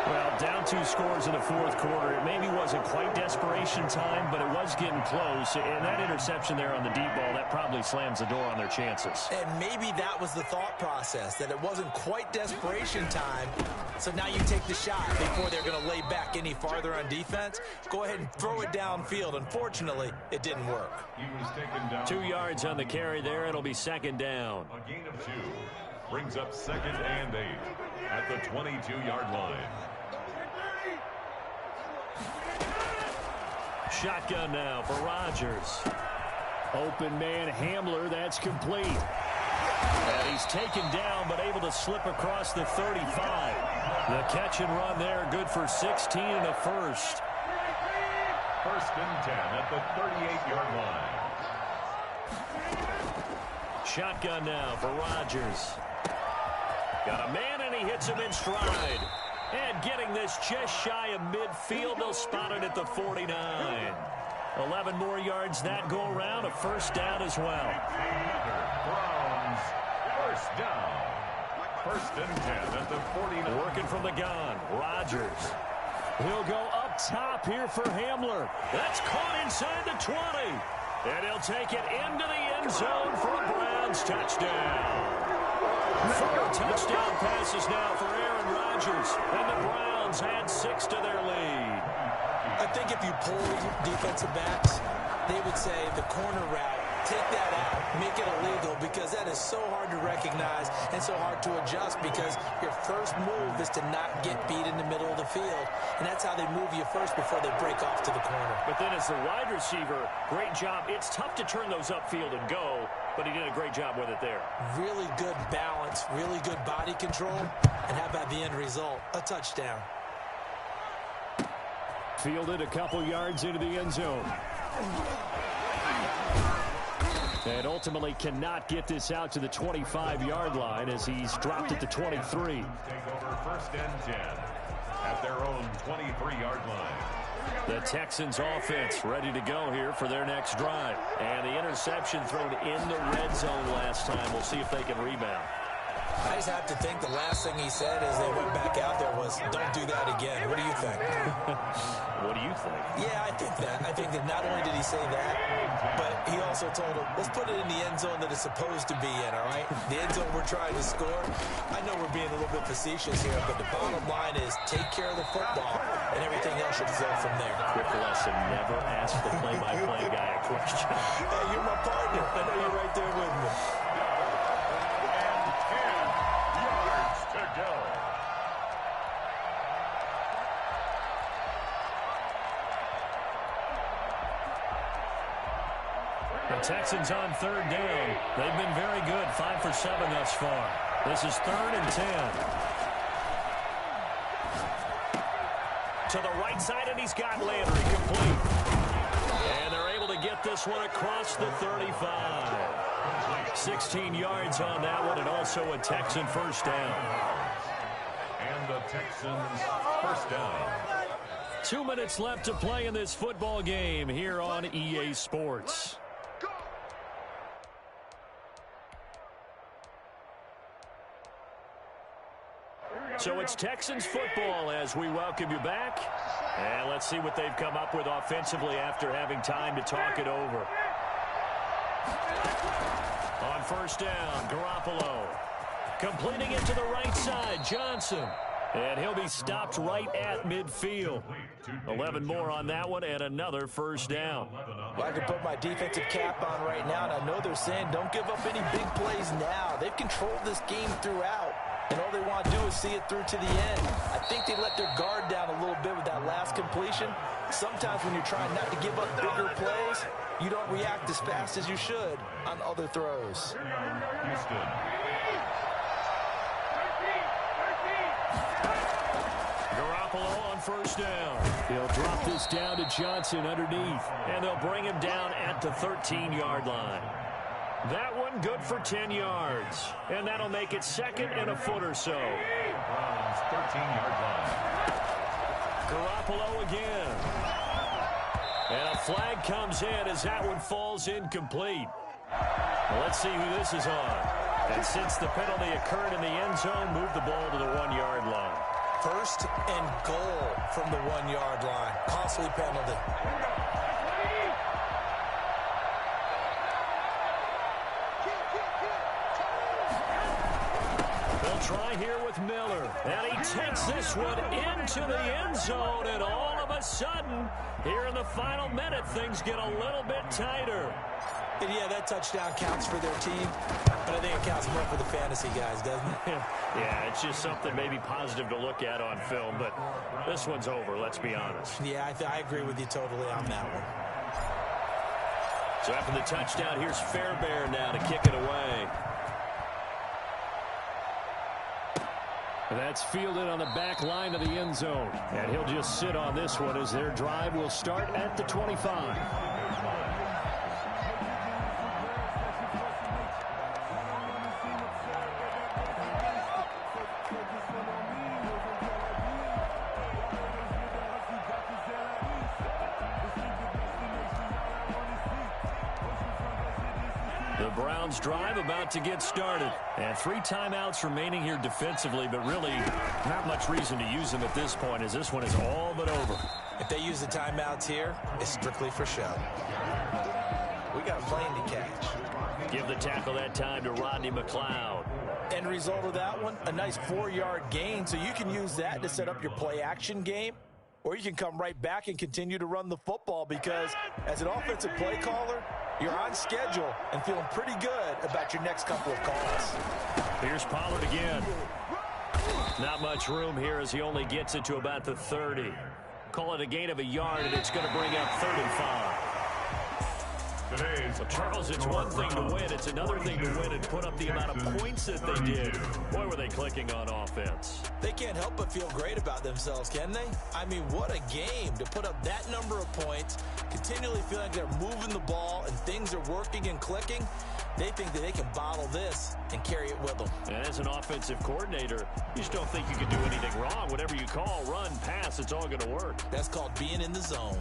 Well, down 2 scores in the 4th quarter. It maybe wasn't quite desperation time, but it was getting close. And that interception there on the deep ball, that probably slams the door on their chances. And maybe that was the thought process, that it wasn't quite desperation time. So now you take the shot before they're going to lay back any farther on defense. Go ahead and throw it downfield. Unfortunately, it didn't work. He was taken down. 2 yards on the carry there. It'll be 2nd down. A gain of 2 brings up 2nd and 8. at the 22-yard line. Shotgun now for Rodgers. Open man Hamler, that's complete. And he's taken down, but able to slip across the 35. The catch and run there, good for 16 and a first. First and 10 at the 38-yard line. Shotgun now for Rodgers. Got a man, and he hits him in stride. And getting this just shy of midfield, they'll spot it at the 49. 11 more yards that go around, a first down as well. Browns, first down. First and 10 at the 49. Working from the gun, Rodgers. He'll go up top here for Hamler. That's caught inside the 20. And he'll take it into the end zone for a Browns touchdown. 4 touchdown passes now for Aaron Rodgers. And the Browns add 6 to their lead. I think if you polled defensive backs, they would say the corner route, take that out, make it illegal, because that is so hard to recognize and so hard to adjust, because your first move is to not get beat in the middle of the field. And that's how they move you first before they break off to the corner. But then as the wide receiver, great job. It's tough to turn those upfield and go, but he did a great job with it there. Really good balance, really good body control, and how about the end result? A touchdown. Fielded a couple yards into the end zone. And ultimately cannot get this out to the 25-yard line as he's dropped at the 23. Take over first and 10 at their own 23-yard line. The Texans offense ready to go here for their next drive. And the interception thrown in the red zone last time. We'll see if they can rebound. I just have to think the last thing he said as they went back out there was, don't do that again. What do you think? What do you think? Yeah, I think that. I think that not only did he say that, but he also told him, let's put it in the end zone that it's supposed to be in, all right? The end zone we're trying to score. I know we're being a little bit facetious here, but the bottom line is take care of the football, and everything else should flow from there. Quick lesson, never ask the play-by-play guy a question. Hey, you're my partner. I know you're right there with me. Texans on third down. They've been very good. 5 for 7 thus far. This is 3rd and 10. To the right side, and he's got Landry complete. And they're able to get this one across the 35. 16 yards on that one, and also a Texan first down. And the Texans first down. 2 minutes left to play in this football game here on EA Sports. So it's Texans football as we welcome you back. And let's see what they've come up with offensively after having time to talk it over. On first down, Garoppolo. Completing it to the right side, Johnson. And he'll be stopped right at midfield. 11 more on that one and another first down. Well, I can put my defensive cap on right now, and I know they're saying don't give up any big plays now. They've controlled this game throughout, and all they want to do is see it through to the end. I think they let their guard down a little bit with that last completion. Sometimes when you're trying not to give up bigger plays, you don't react as fast as you should on other throws. Houston. Garoppolo on first down. He'll drop this down to Johnson underneath, and they'll bring him down at the 13-yard line. That one good for 10 yards, and that'll make it 2nd and a foot or so. Browns 13-yard line. Garoppolo again. And a flag comes in as that one falls incomplete. Well, let's see who this is on. And since the penalty occurred in the end zone, move the ball to the 1-yard line. 1st and goal from the 1-yard line. Costly penalty. They'll try here with Miller. And he takes this one into the end zone. And all of a sudden, here in the final minute, things get a little bit tighter. And yeah, that touchdown counts for their team, but I think it counts more for the fantasy guys, doesn't it? Yeah, it's just something maybe positive to look at on film, but this one's over, let's be honest. Yeah, I agree with you totally on that one. So after the touchdown, here's Fairbairn now to kick it away. That's fielded on the back line of the end zone. And he'll just sit on this one as their drive will start at the 25. Browns drive about to get started. And 3 timeouts remaining here defensively, but really not much reason to use them at this point as this one is all but over. If they use the timeouts here, it's strictly for show. We got a plane to catch. Give the tackle that time to Rodney McLeod. End result of that one, a nice 4-yard gain, so you can use that to set up your play-action game. Or you can come right back and continue to run the football because as an offensive play caller, you're on schedule and feeling pretty good about your next couple of calls. Here's Pollard again. Not much room here as he only gets it to about the 30. Call it a gain of a yard, and it's going to bring up 3rd and 5. Well, Charles, it's one thing to win. It's another thing to win and put up the amount of points that they did. Boy, were they clicking on offense. They can't help but feel great about themselves, can they? I mean, what a game to put up that number of points, continually feeling like they're moving the ball and things are working and clicking. They think that they can bottle this and carry it with them. And as an offensive coordinator, you just don't think you can do anything wrong. Whatever you call, run, pass, it's all going to work. That's called being in the zone.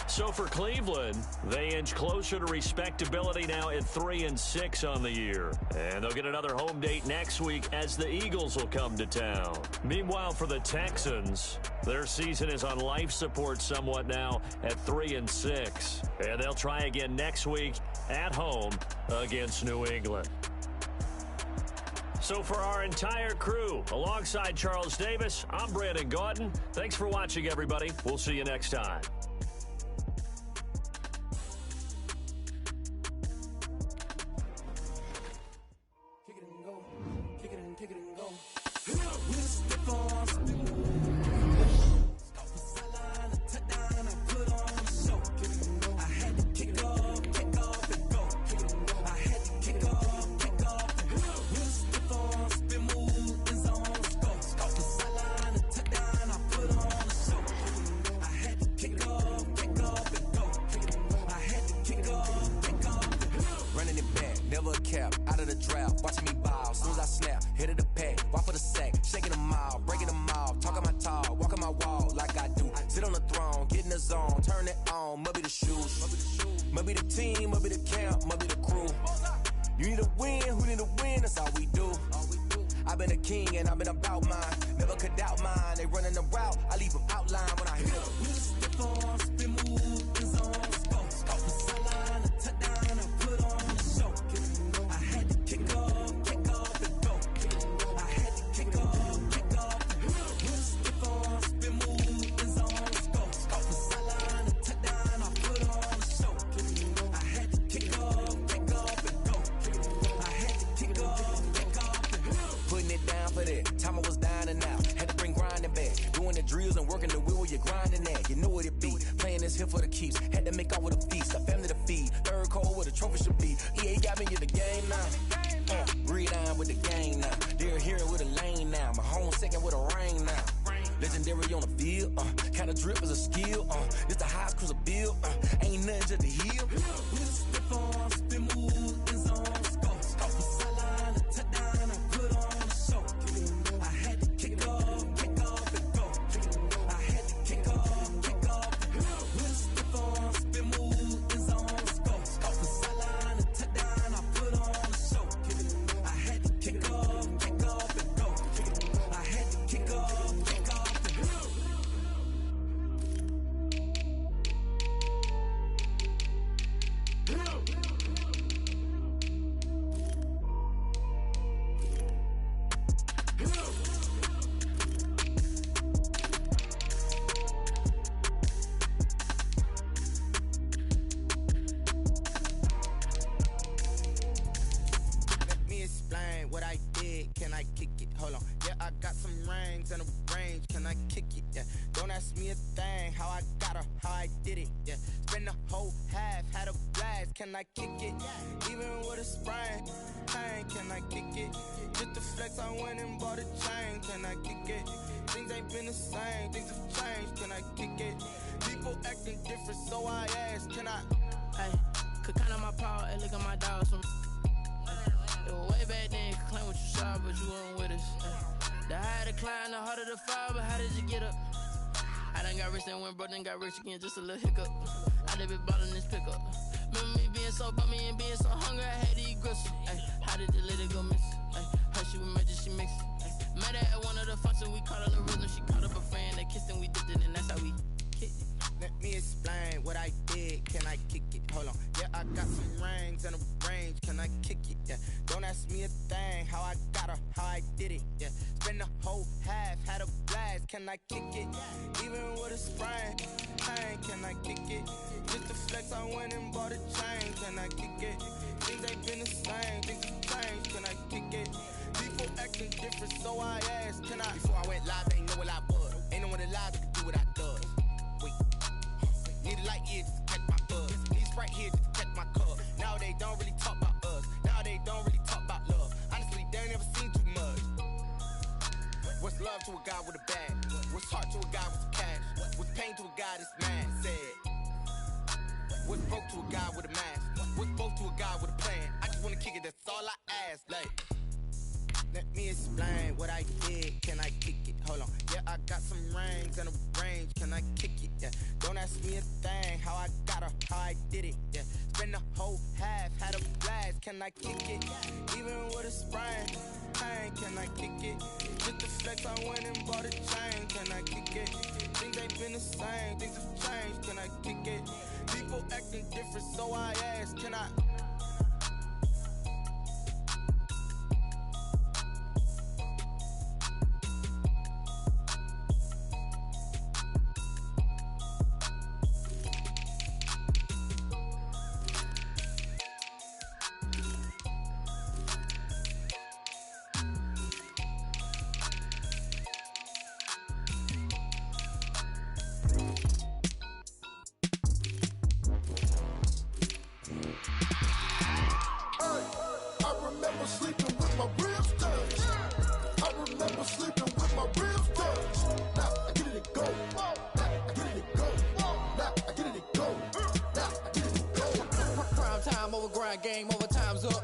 So for Cleveland, they inch closer to respectability now at 3-6 on the year. And they'll get another home date next week as the Eagles will come to town. Meanwhile, for the Texans, their season is on life support somewhat now at 3-6. And they'll try again next week at home against New England. So for our entire crew, alongside Charles Davis, I'm Brandon Gaudin. Thanks for watching, everybody. We'll see you next time. Yeah, I got some rings and a range. Can I kick it? Yeah. Don't ask me a thing. How I got her, how I did it. Yeah. Spend the whole half, had a blast. Can I kick it? Even with a sprain, pain. Can I kick it? Just the flex, I went and bought a chain. Can I kick it? Things ain't been the same. Things have changed. Can I kick it? People acting different, so I ask. Can I? Hey, could count on my power and look at my dogs from. It was way back then, could claim what you saw, but you weren't with us. The higher the climb, the harder the fall, but how did you get up? I done got rich and went broke, then got rich again, just a little hiccup. I done been ballin' this pickup. Remember me being so bummy and being so hungry, I had to eat gristle. Ay, how did the lady go miss? Ay, how she was magic, she mixed. Met her at one of the functions, we caught her the rhythm, she caught up a friend, they kissed and we dipped it, and that's how we kicked it. Let me explain what I did. Can I kick it? Hold on. Yeah, I got some rings and a range. Can I kick it? Yeah. Don't ask me a thing. How I got her, how I did it. Yeah. Spend the whole half, had a blast. Can I kick it? Even with a sprain, pain. Can I kick it? Just the flex, I went and bought a chain. Can I kick it? Things ain't been the same. Things have changed. Can I kick it? People acting different, so I asked. Can I? Before I went live, ain't know what I was. Ain't no one alive that could do what I does. Wait. Need a light here just to catch my buzz. Need Sprite here just to catch my cup. Now they don't really talk about us. Now they don't really talk about love. Honestly, they ain't never seen too much. What's love to a guy with a bag? What's heart to a guy with cash? What's pain to a guy that's mad? Said. What's broke to a guy with a mask? What's both to a guy with a plan? I just wanna kick it, that's all I ask. Like, let me explain what I did. Can I kick it? Hold on. Yeah, I got some rings and a range. Can I kick it? Yeah. Don't ask me a thing. How I got her, how I did it. Yeah. Spend the whole half, had a blast. Can I kick it? Even with a sprain, pain. Can I kick it? Just the flex, I went and bought a chain. Can I kick it? Things ain't been the same. Things have changed. Can I kick it? People acting different, so I ask. Can I? Game over, time's up.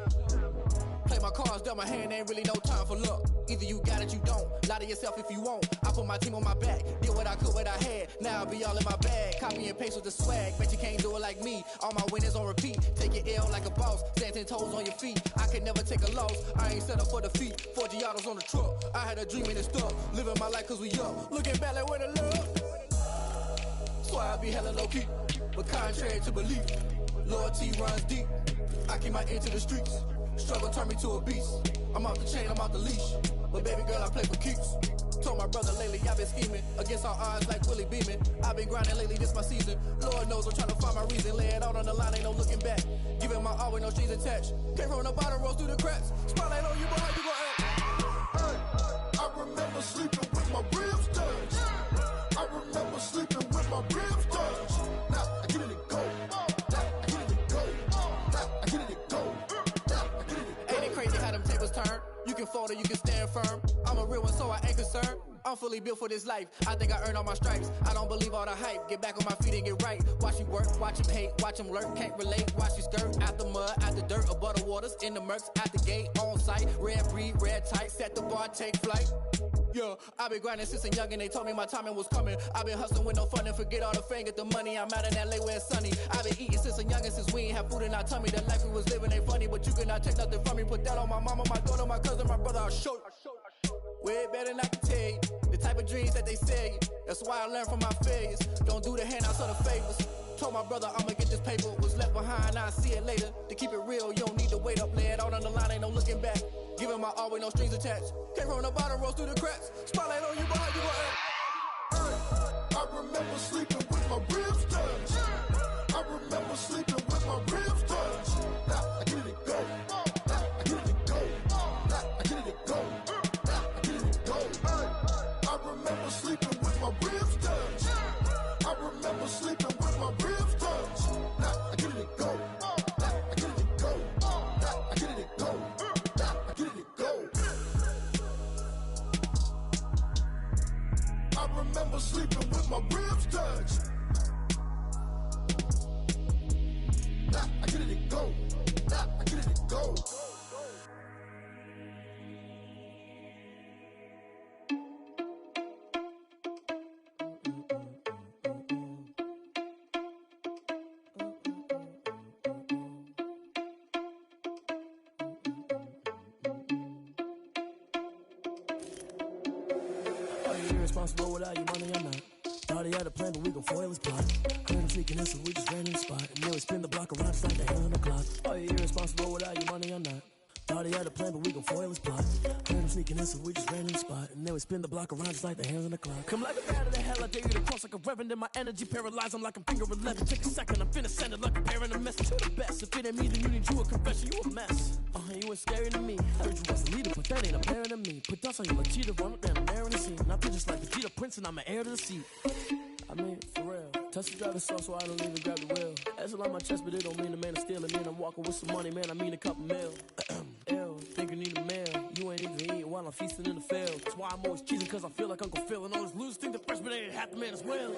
Play my cards, dealt my hand, ain't really no time for luck. Either you got it, you don't. Lie to yourself if you won't. I put my team on my back, did what I could, what I had. Now I'll be all in my bag. Copy and paste with the swag. Bet you can't do it like me. All my winners on repeat. Take your L like a boss. Stand 10 toes on your feet. I can never take a loss. I ain't set up for defeat. 4 Giottos on the truck. I had a dream and it stuck. Living my life cause we up. Looking back like where the love. Swear I be hella low key. But contrary to belief, loyalty runs deep. I keep my ear to the streets. Struggle turned me to a beast. I'm off the chain, I'm off the leash. But baby girl, I play for keeps. Told my brother lately, I've been scheming. Against all odds like Willie Beeman. I've been grinding lately, this my season. Lord knows I'm trying to find my reason. Lay it out on the line, ain't no looking back. Giving my all with no strings attached. Came from the bottom, rose through the cracks. Spotlight on you, boy, how you gon' act? Hey, I remember sleeping with my ribs touched. I remember sleeping with my ribs touched. Now I get it and go. You can fold or you can stand firm. I'm a real one, so I ain't concerned. I'm fully built for this life. I think I earned all my stripes. I don't believe all the hype. Get back on my feet and get right. Watch you work, watch him hate, watch him lurk. Can't relate, watch you skirt. Out the mud, out the dirt, above the waters, in the murks, out the gate, on site. Red breed, red tight, set the bar, take flight. Yeah, I've been grinding since a young and they told me my timing was coming. I've been hustling with no fun and forget all the fame, get the money. I'm out in LA where it's sunny. I've been eating since a young and since we ain't have food in our tummy. The life we was living ain't funny, but you cannot take nothing from me. Put that on my mama, my daughter, my cousin, my brother, I'll show you. Way better than I can tell you. The type of dreams that they sell you. That's why I learned from my failures. Don't do the handouts or the favors. Told my brother I'ma get this paper. Was left behind, I'll see it later. To keep it real, you don't need to wait up. Lay it out on the line, ain't no looking back. Giving my all with no strings attached. Came from the bottom, rose through the cracks. Spotlight on you, boy, how you gon' act? I remember sleeping with my ribs touched. I remember sleeping with my ribs touched. Now I get it and go. Now I get it and go. Now I get it and go. Now I get it and go. never sleeping with my ribs touched. Nah, I get it go. Nah, I get it go. Irresponsible without your money, I'm not. Thought he had a plan, but we gon' foil his plot. Heard him sneaking in, so we just ran in the spot. And then we spin the block around just like the hands on the clock. Are you irresponsible without your money, I'm not. Thought he had a plan, but we gon' foil his plot. Heard him sneaking in, so we just ran in the spot. And then we spin the block around just like the hands on the clock. Come like a bat of the hell, I dare you to cross like a reverend. In my energy paralyzed, I'm like I'm finger 11. Take a second, I'm finna send it like a parent a message to the best. If it ain't me, then you need you a confession, you a mess. You ain't scary to me. Heard you was a leader, but that ain't apparent to me. Put dust on you like cheetah, run up down the air in the scene. And I feel just like the Vegeta Prince, and I'm an heir to the seat. I mean, for real. Touch the driver's sauce, so I don't even grab the wheel. That's on my chest, but it don't mean the man is stealing. Man, I'm walking with some money, man, I mean a couple mil. Ew, think you need a meal. You ain't even eating while I'm feasting in the field. That's why I'm always cheesing, cause I feel like Uncle Phil. And all those losers think the freshman ain't half the man as well.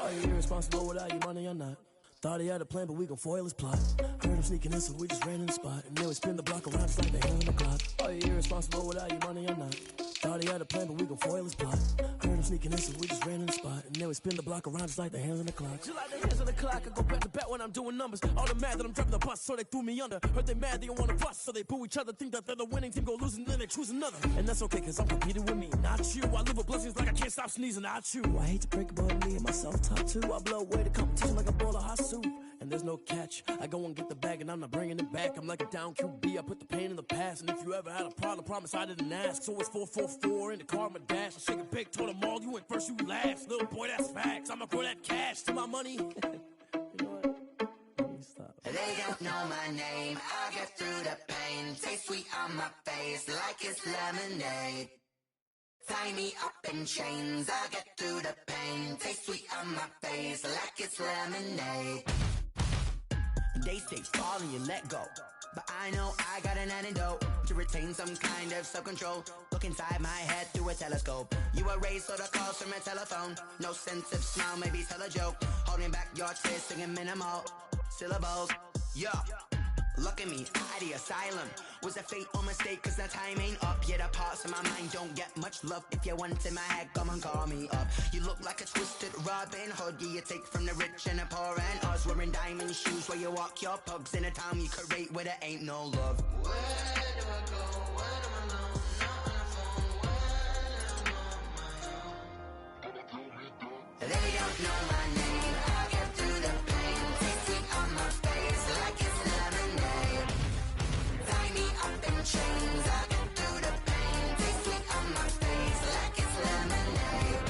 Are you irresponsible without your money or not? Thought he had a plan, but we gon' foil his plot. Heard him sneaking in, so we just ran in the spot. And then we spin the block around just like the hands on the clock. Are you irresponsible without your money or not? Thought he had a plan, but we gon' foil his plot. Heard him sneaking in, so we just ran in the spot. And then we spin the block around just like the hands on the clock. Just like the hands on the clock, I go back to back when I'm doing numbers. All the mad that I'm driving the bus, so they threw me under. Heard they mad, they don't wanna bust, so they boo each other. Think that they're the winning team, go losing, then they choose another. And that's okay, cause I'm competing with me, not you. I live with blessings like I can't stop sneezing, not you. I hate to break it, but me and myself top two. I blow away the competition like a bowl of hot soup. And there's no catch. I go and get the bag and I'm not bringing it back. I'm like a down QB, I put the pain in the past. And if you ever had a problem, promise I didn't ask. So it's 444 in the car, my dash. I shake a big, told them all, you went first, you last. Little boy, that's facts. I'ma grow that cash to my money. You know what? Let me stop. They don't know my name, I get through the pain. Taste sweet on my face like it's lemonade. Tie me up in chains, I get through the pain. Taste sweet on my face like it's lemonade. They say fall and you let go, but I know I got an antidote to retain some kind of self-control. Look inside my head through a telescope. You erase all the calls from a telephone. No sense of smile, maybe tell a joke. Holding back your tears, singing minimal syllables. Yo, look at me, out the asylum. Was a fate or mistake, cause the time ain't up. Yet the parts of my mind don't get much love. If you want in my head, come and call me up. You look like a twisted Robin Hood. Yeah, you take from the rich and the poor and us. Wearing diamond shoes where you walk your pugs. In a town you create where there ain't no love. Where do I go? Where do I know? Not on the phone. When I'm on my own. They don't know my name. I get through the pain. Taste sweet on my face like it's lemonade. Tie me up in chains, I get through the pain. Taste sweet on my face like it's lemonade.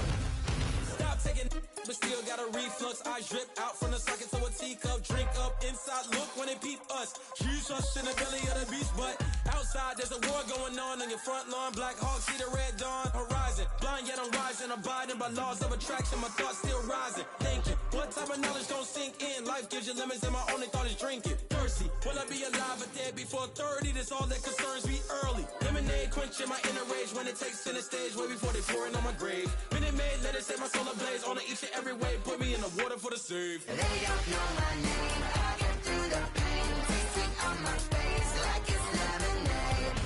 Stop taking, but still got a reflux. I drip out from the socket to a teacup. Drink up inside, look when they peep us. Jesus in the belly of the beast, but outside there's a war going on your front lawn. Black Hawk, see the red dawn horizon. Blind yet I'm rising, abiding by laws of attraction. My thoughts still rising. Thinking, what type of knowledge don't sink in? Life gives you limits and my only thought is drinking. Thirsty, will I be alive or dead before 30? That's all that concerns me early. Lemonade quenching my inner rage when it takes center stage way before they pouring on my grave. Minute Maid, let it set my soul ablaze on each and every way. Put me in the water for the save. They don't know my name, I get through the pain. Taste sweet on my face like it's lemonade.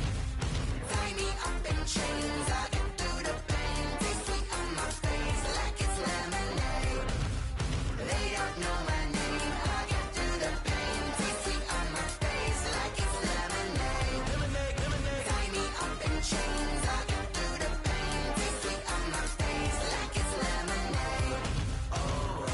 Tie me up in chains, I get through the pain. Taste sweet on my face like it's lemonade. They don't know my name, I get through the pain. Taste sweet on my face like it's lemonade. Tie me up in chains, I get through the pain. Taste sweet on my face like it's lemonade. Oh.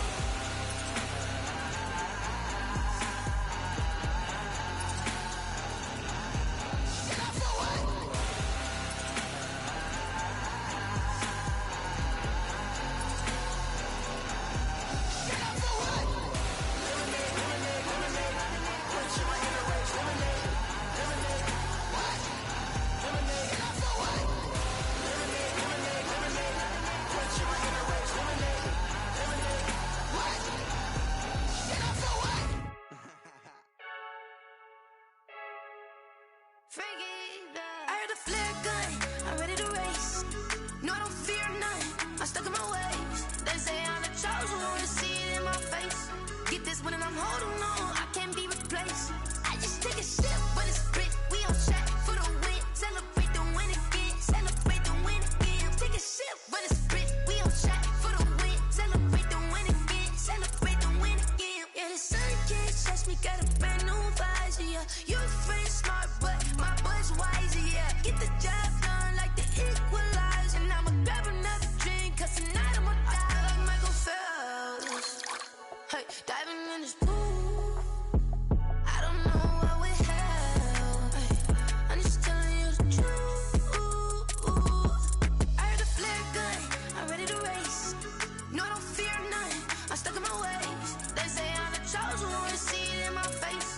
I heard a flare gun, I'm ready to race. No, I don't fear none, I'm stuck in my ways. They say I'm the chosen one, see it in my face. Get this one and I'm holding on, I can't be replaced. I just take a sip, but it's split. We on track for the win. Celebrate the win again. Celebrate the win again. Take a sip, but it's split. We on track for the win. Celebrate the win again. Celebrate the win again. Yeah, the sun can't touch me. Got a brand new visor. Yeah, you're friend smart, but my boy's wiser. Yeah, get the job done like the equalizer. And I'ma grab another drink, 'cause tonight I'ma die like Michael Phelps. Hey, diving in this pool. I don't know what we have. Hey, I'm just telling you the truth. I heard a flare gun, I'm ready to race. No, I don't fear none, I'm stuck in my ways. They say I'm the chosen one, see it in my face.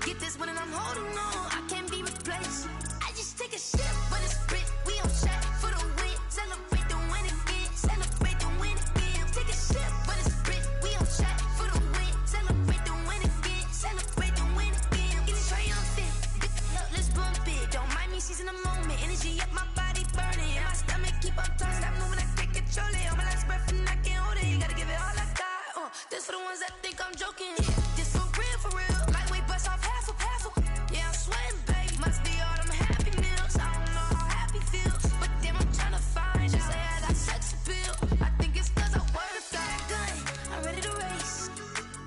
Get this one and I'm holding on, I can't be replaced. I just take a sip, but it's split. We on track for the win. Celebrate the win again. Celebrate the win again. Take a sip, but it's split. We on track for the win. Celebrate the win again. Celebrate the win again. Get it triumphant. Look, let's bump it. Don't mind me seizing the moment. Energy up, my body burning. And my stomach keep on turning. Stop moving, I can't control it. On my last breath and I can't hold it. You gotta give it all I got. This for the ones that think I'm joking. This for real, for real. Lightweight bust off half of. Yeah, I'm sweating, babe. Must be all them happy meals. I don't know how happy feels, but damn, I'm tryna find you. Say I got sex appeal. I think it's 'cause I wear the flag gun. I'm ready to race.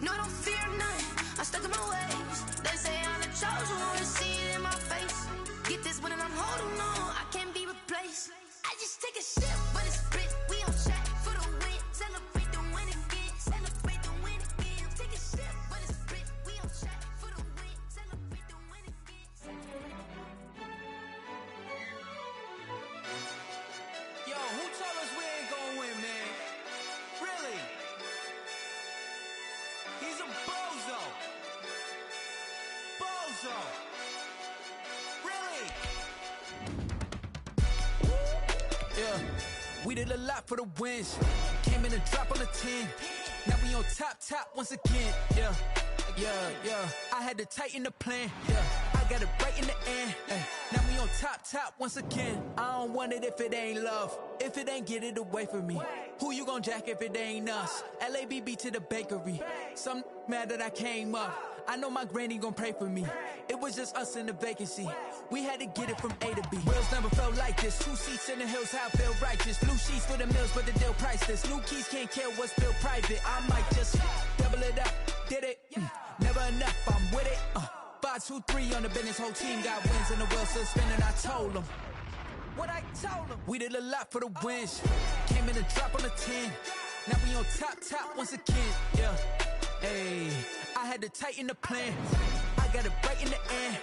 No, I don't fear none. I'm stuck in my ways. They say I'm the chosen one, see it in my face. Get this one and I'm holding on, I can't be replaced. I just take a sip, but it's split. We on track for the win. Celebrate the win again. Celebrate the win again. Take a sip, but it's split. We on track for the win. Celebrate the win again. Yo, who told us we ain't gonna win, man? Really? He's a bozo. Bozo. Really? Yeah, we did a lot for the wins. Came in and drop on the 10. Now we on top once again. Yeah. I had to tighten the plan. Yeah, I got it right in the end. Ay, now we on top once again. I don't want it if it ain't love. If it ain't, get it away from me. Who you gon' jack if it ain't us? LABB to the bakery. Some mad that I came up. I know my granny gon' pray for me. It was just us in the vacancy. We had to get it from A to B. Wheels never felt like this. 2 seats in the hills, how I feel righteous. Blue sheets for the mills, but the deal priceless. New keys can't care what's built private. I might just double it up. Did it? Never enough, I'm with it. 5, 2, 3 on the business. Whole team got wins and the wheels still spinning. I told them what I told them. We did a lot for the wins. Came in and drop on the 10. Now we on top once again. Yeah. Hey, I had to tighten the plan. I got it right in the end.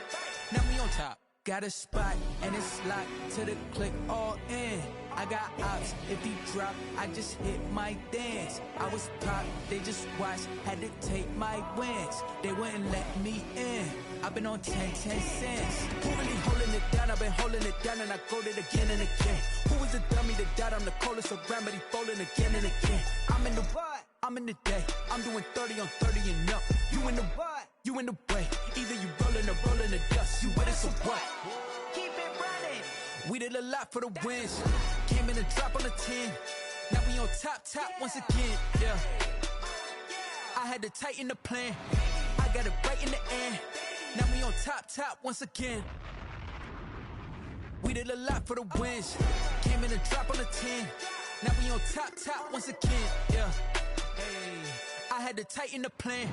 Now we on top. Got a spot and it's locked to the click all in. I got ops, if he drop, I just hit my dance. I was top, they just watched, had to take my wins. They wouldn't let me in. I've been on 10 cents. Who really holding it down? I've been holding it down and I go it again and again. Who was the dummy that died? I'm the coldest around, but he falling again and again. I'm in the what? I'm in the day. I'm doing 30 on 30 and up. You in the what? You in the way. Either you rolling or rolling the dust. You with us or what? Keep it running. We did a lot for the wins. Came in and drop on the 10. Now we on top once again. Yeah. I had to tighten the plan. I got it right in the end. Now we on top once again. We did a lot for the wins. Came in and drop on the 10. Now we on top once again. Yeah. Hey, I had to tighten the plan.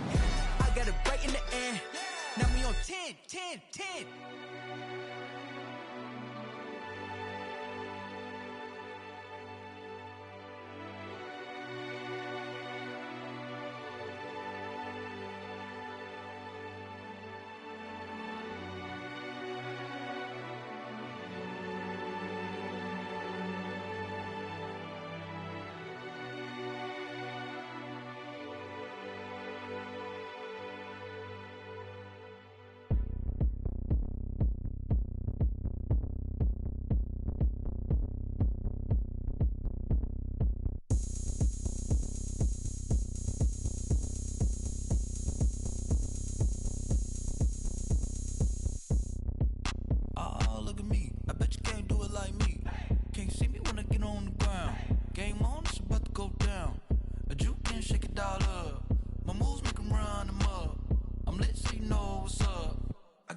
I got it right in the end. Now we on 10.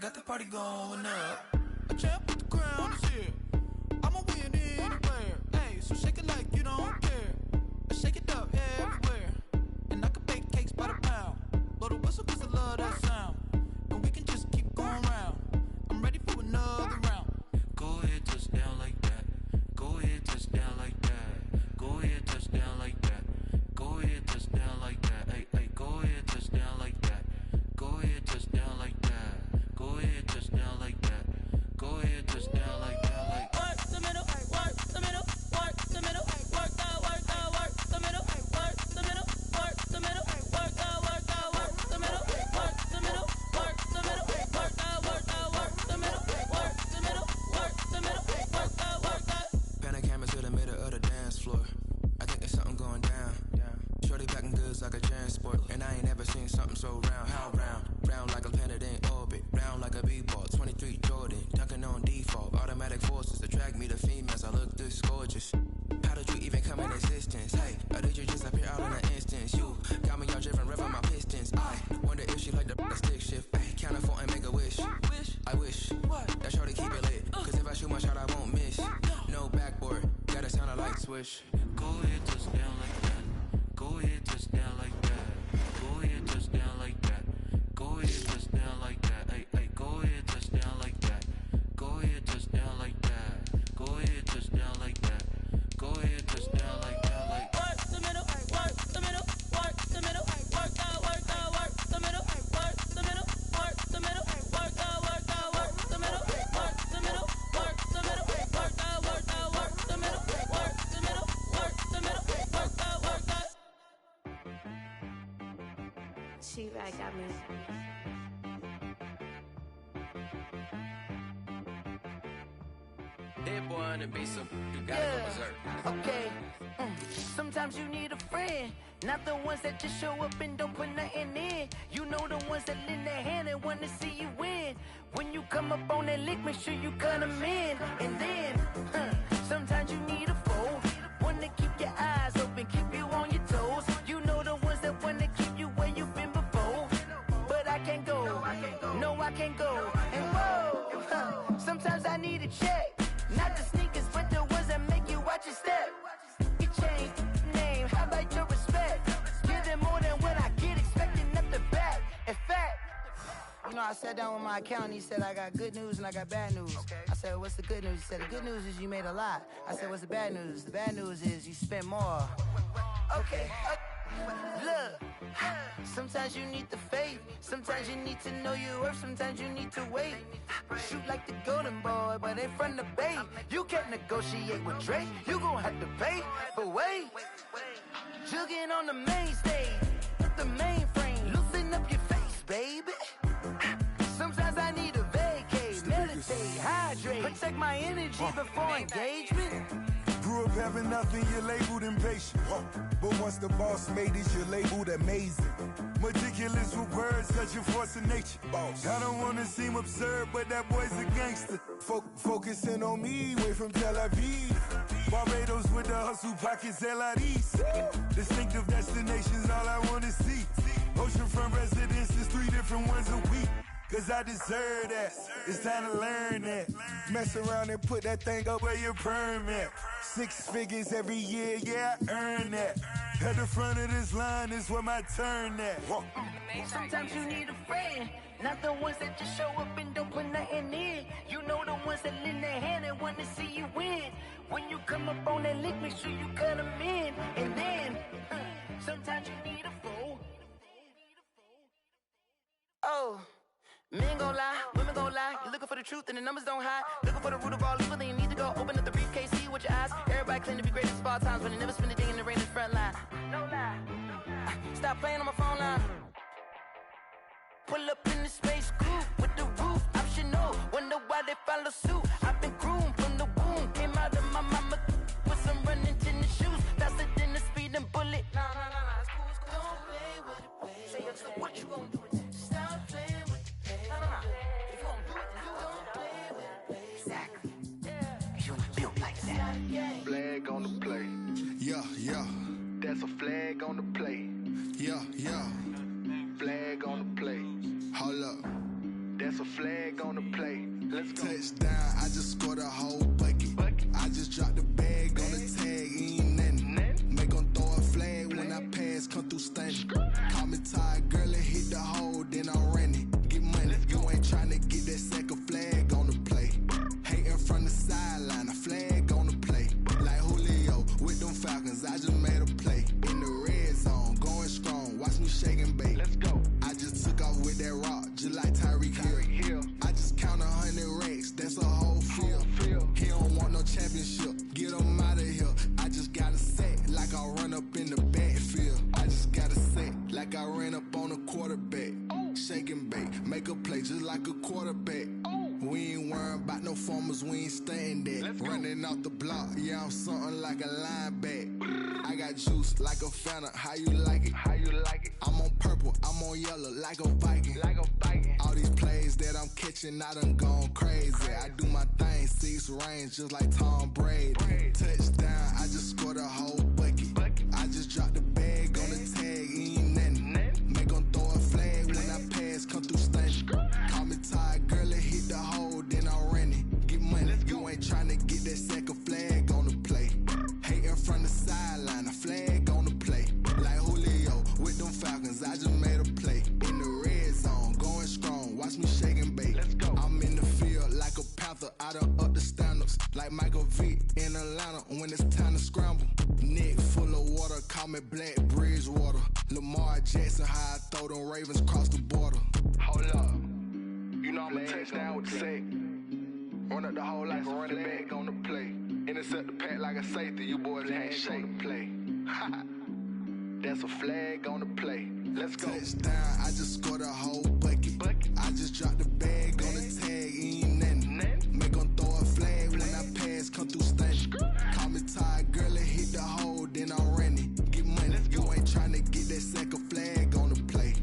got the party going up. A champ with the crown is here. I'ma win anywhere. Hey, so shake it like you don't care. Shake it up everywhere. And I can bake cakes by the pound. Blow the whistle 'cause I love that sound. And we can just keep going round. I'm ready for another round. Go ahead, touch down like that. Go ahead, touch down like that. Go ahead, touch down like that. Go ahead, touch down like that. Hey, hey, go ahead, touch down like that. Go ahead, touch down like that. Go ahead, touch down like that. Go ahead, touch down like that. Like work the middle, work the middle, work the middle, work that, work that, work the middle, work the middle, work the middle, work that, work that, work the middle, work the middle, work the middle, work that, work that, work the middle, work the middle, work the middle, work that, work that. Pan a camera to the middle of the dance floor. I think there's something going down. Shorty packing goods like a transport, and I ain't never seen something so round. How round? Round like a planet in orbit, round like a b-ball. 23 Jordan, dunking on default. Automatic forces attract me to females. I look this gorgeous. How did you even come in existence? Hey, or did you just appear out in an instance? You got me all driven, revving my pistons. I wonder if she like the stick shift. Hey, count it 4 and make a wish. I wish that shorty keep it lit. 'Cause if I shoot my shot, I won't miss. No backboard, gotta sound a light switch. Go ahead, touch down like that. Go ahead, touch down like that. Go ahead, touch down like that. Go ahead, touch down like that. Hey, hey, go ahead, touch down like that. Go ahead, touch down like that. Go ahead, touch down like that. Go ahead, touch down like that. Like work the middle, work the middle, work the middle, work that, work that, work the middle, work the middle, work the middle, work that, work that, work the middle, work the middle, work the middle, work that, work that, work the middle, work the middle, work the middle, work that, work that. She right got me. That boy on the beat, so you gotta go berserk. Okay. Sometimes you need a friend, not the ones that just show up and don't put nothing in. You know the ones that lend their hand and want to see you win. When you come up on that lick, make sure you cut them in. And then, sometimes you need a foe, one to keep your eyes open, keep you on your toes. You know the ones that want to keep you where you've been before. But I can't go, no I can't go. And whoa, sometimes I need a check. Not the sneakers, but the ones that make you watch your step. You change name, how about your respect? Give them more than what I get, expecting up the back. In fact, you know, I sat down with my accountant, he said, I got good news and I got bad news. I said, what's the good news? He said, the good news is you made a lot. I said, what's the bad news? The bad news is you spent more. Okay. Look, sometimes you need the faith, sometimes you need to know your worth, sometimes you need to wait. Shoot like the golden boy, but ain't from the bay. You can't negotiate with Drake, you gon' have to pay. But wait, jugging on the main stage, the mainframe, loosen up your face, baby. Sometimes I need a vacate, meditate, hydrate, protect my energy before engagement. Grew up having nothing, you're labeled impatient. But once the boss made it, you're labeled amazing. Meticulous with words, such a force of nature. I don't wanna seem absurd, but that boy's a gangster. Focusing on me, way from Tel Aviv. Barbados with the hustle pockets, LIDs. Distinctive destinations, all I wanna see. Oceanfront residences, 3 different ones a week. 'Cause I deserve that, it's time to learn that. Mess around and put that thing up where your permit. 6 figures every year, yeah, I earn that. At the front of this line is where my turn at. Sometimes you need a friend, not the ones that just show up and don't put nothing in. You know the ones that lend their hand and want to see you win. When you come up on that lick, make sure you cut them in. And then, sometimes you need a foe. Oh. Men gon' lie, women gon' lie. You're looking for the truth and the numbers don't hide. Looking for the root of all evil, then you need to go open up the briefcase, see with your eyes. Everybody claim to be great at small times, but they never spend a day in the rain in the front line. No lie. Stop playing on my phone line. Pull up in the space coupe with the roof optional. Wonder why they follow suit. I've been groomed from the womb. Came out of my mama with some running tennis shoes. Faster than the speeding bullet. Nah, it's cool, it's cool. Don't play with it, baby. Say so what you gon' do? Stop playing with it, baby. If you gon' do it, then you don't play with it, baby. Exactly. Yeah. You built like that. Flag on the play. Yeah. That's a flag on the play. Yeah. Flag on the play. Hold up. That's a flag on the play. Let's go. Touchdown, I just scored a whole bucket. I just dropped the bag on the tag, ain't nothing. Make 'em throw a flag when I pass, come through stunning. Call me tired, girl, and hit the hole, then I'm running. Get money, you ain't tryna get that second flag on the play. Hating from the sideline, a flag on the play. Like Julio with them Falcons, I just made a play. In the red zone, going strong, watch me shake and bake. Let's go. I just took off with that rock, just like Tyreek Hill. I just count 100 racks, that's a whole field. He don't want no championship, get him out of here. I just got a set, like I run up in the backfield. I just got a set, like I ran up on a quarterback. Shake and bake, make a play just like a quarterback. We ain't worrying about no formers, we ain't staying there. Running off the block, yeah, I'm something like a linebacker. I got juice like a Fanta, how you like it? How you like it? I'm on purple, I'm on yellow, like a Viking. Like a Viking. All these plays that I'm catching, I done gone crazy. I do my thing, 6 range, just like Tom Brady. Touchdown, I just scored a whole bucket. I just dropped the bag on the tag, ain't nothing. Make 'em throw a flag when I pass, come through stunning. Call me tired, girl, and hit the hole, then I'm running. Get money, you ain't tryna get that second flag on the play. Hating from the sideline, a flag on the play. Like Julio with them Falcons, I just made a play. In the red zone, going strong, watch me shake and bake. Let's go. I'm in the field like a Panther, I done up the standards. Like Michael Vick in Atlanta when it's time to scramble. Neck full of water, call me Black Bridgewater. Lamar Jackson, how I throw them Ravens cross the border. Hold up. You know I'm a touchdown with the sack. Run up the hole like a running back on the play. Intercept the pack like a safety. You boys ain't shake the play. That's a flag on the play. Let's go. Touchdown, I just scored a whole bucket. I just dropped the bag on the tag, ain't nothing. Make 'em throw a flag when I pass, come through stunning. Call me tired, girl, and hit the hole, then I'm running. Get money, you ain't tryna get that second flag on the play.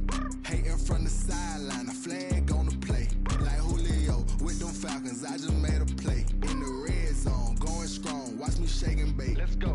Hating from the sideline, a flag on the play. Like Julio with them Falcons, I just made a play. In the red zone, going strong, watch me shake and bake. Let's go.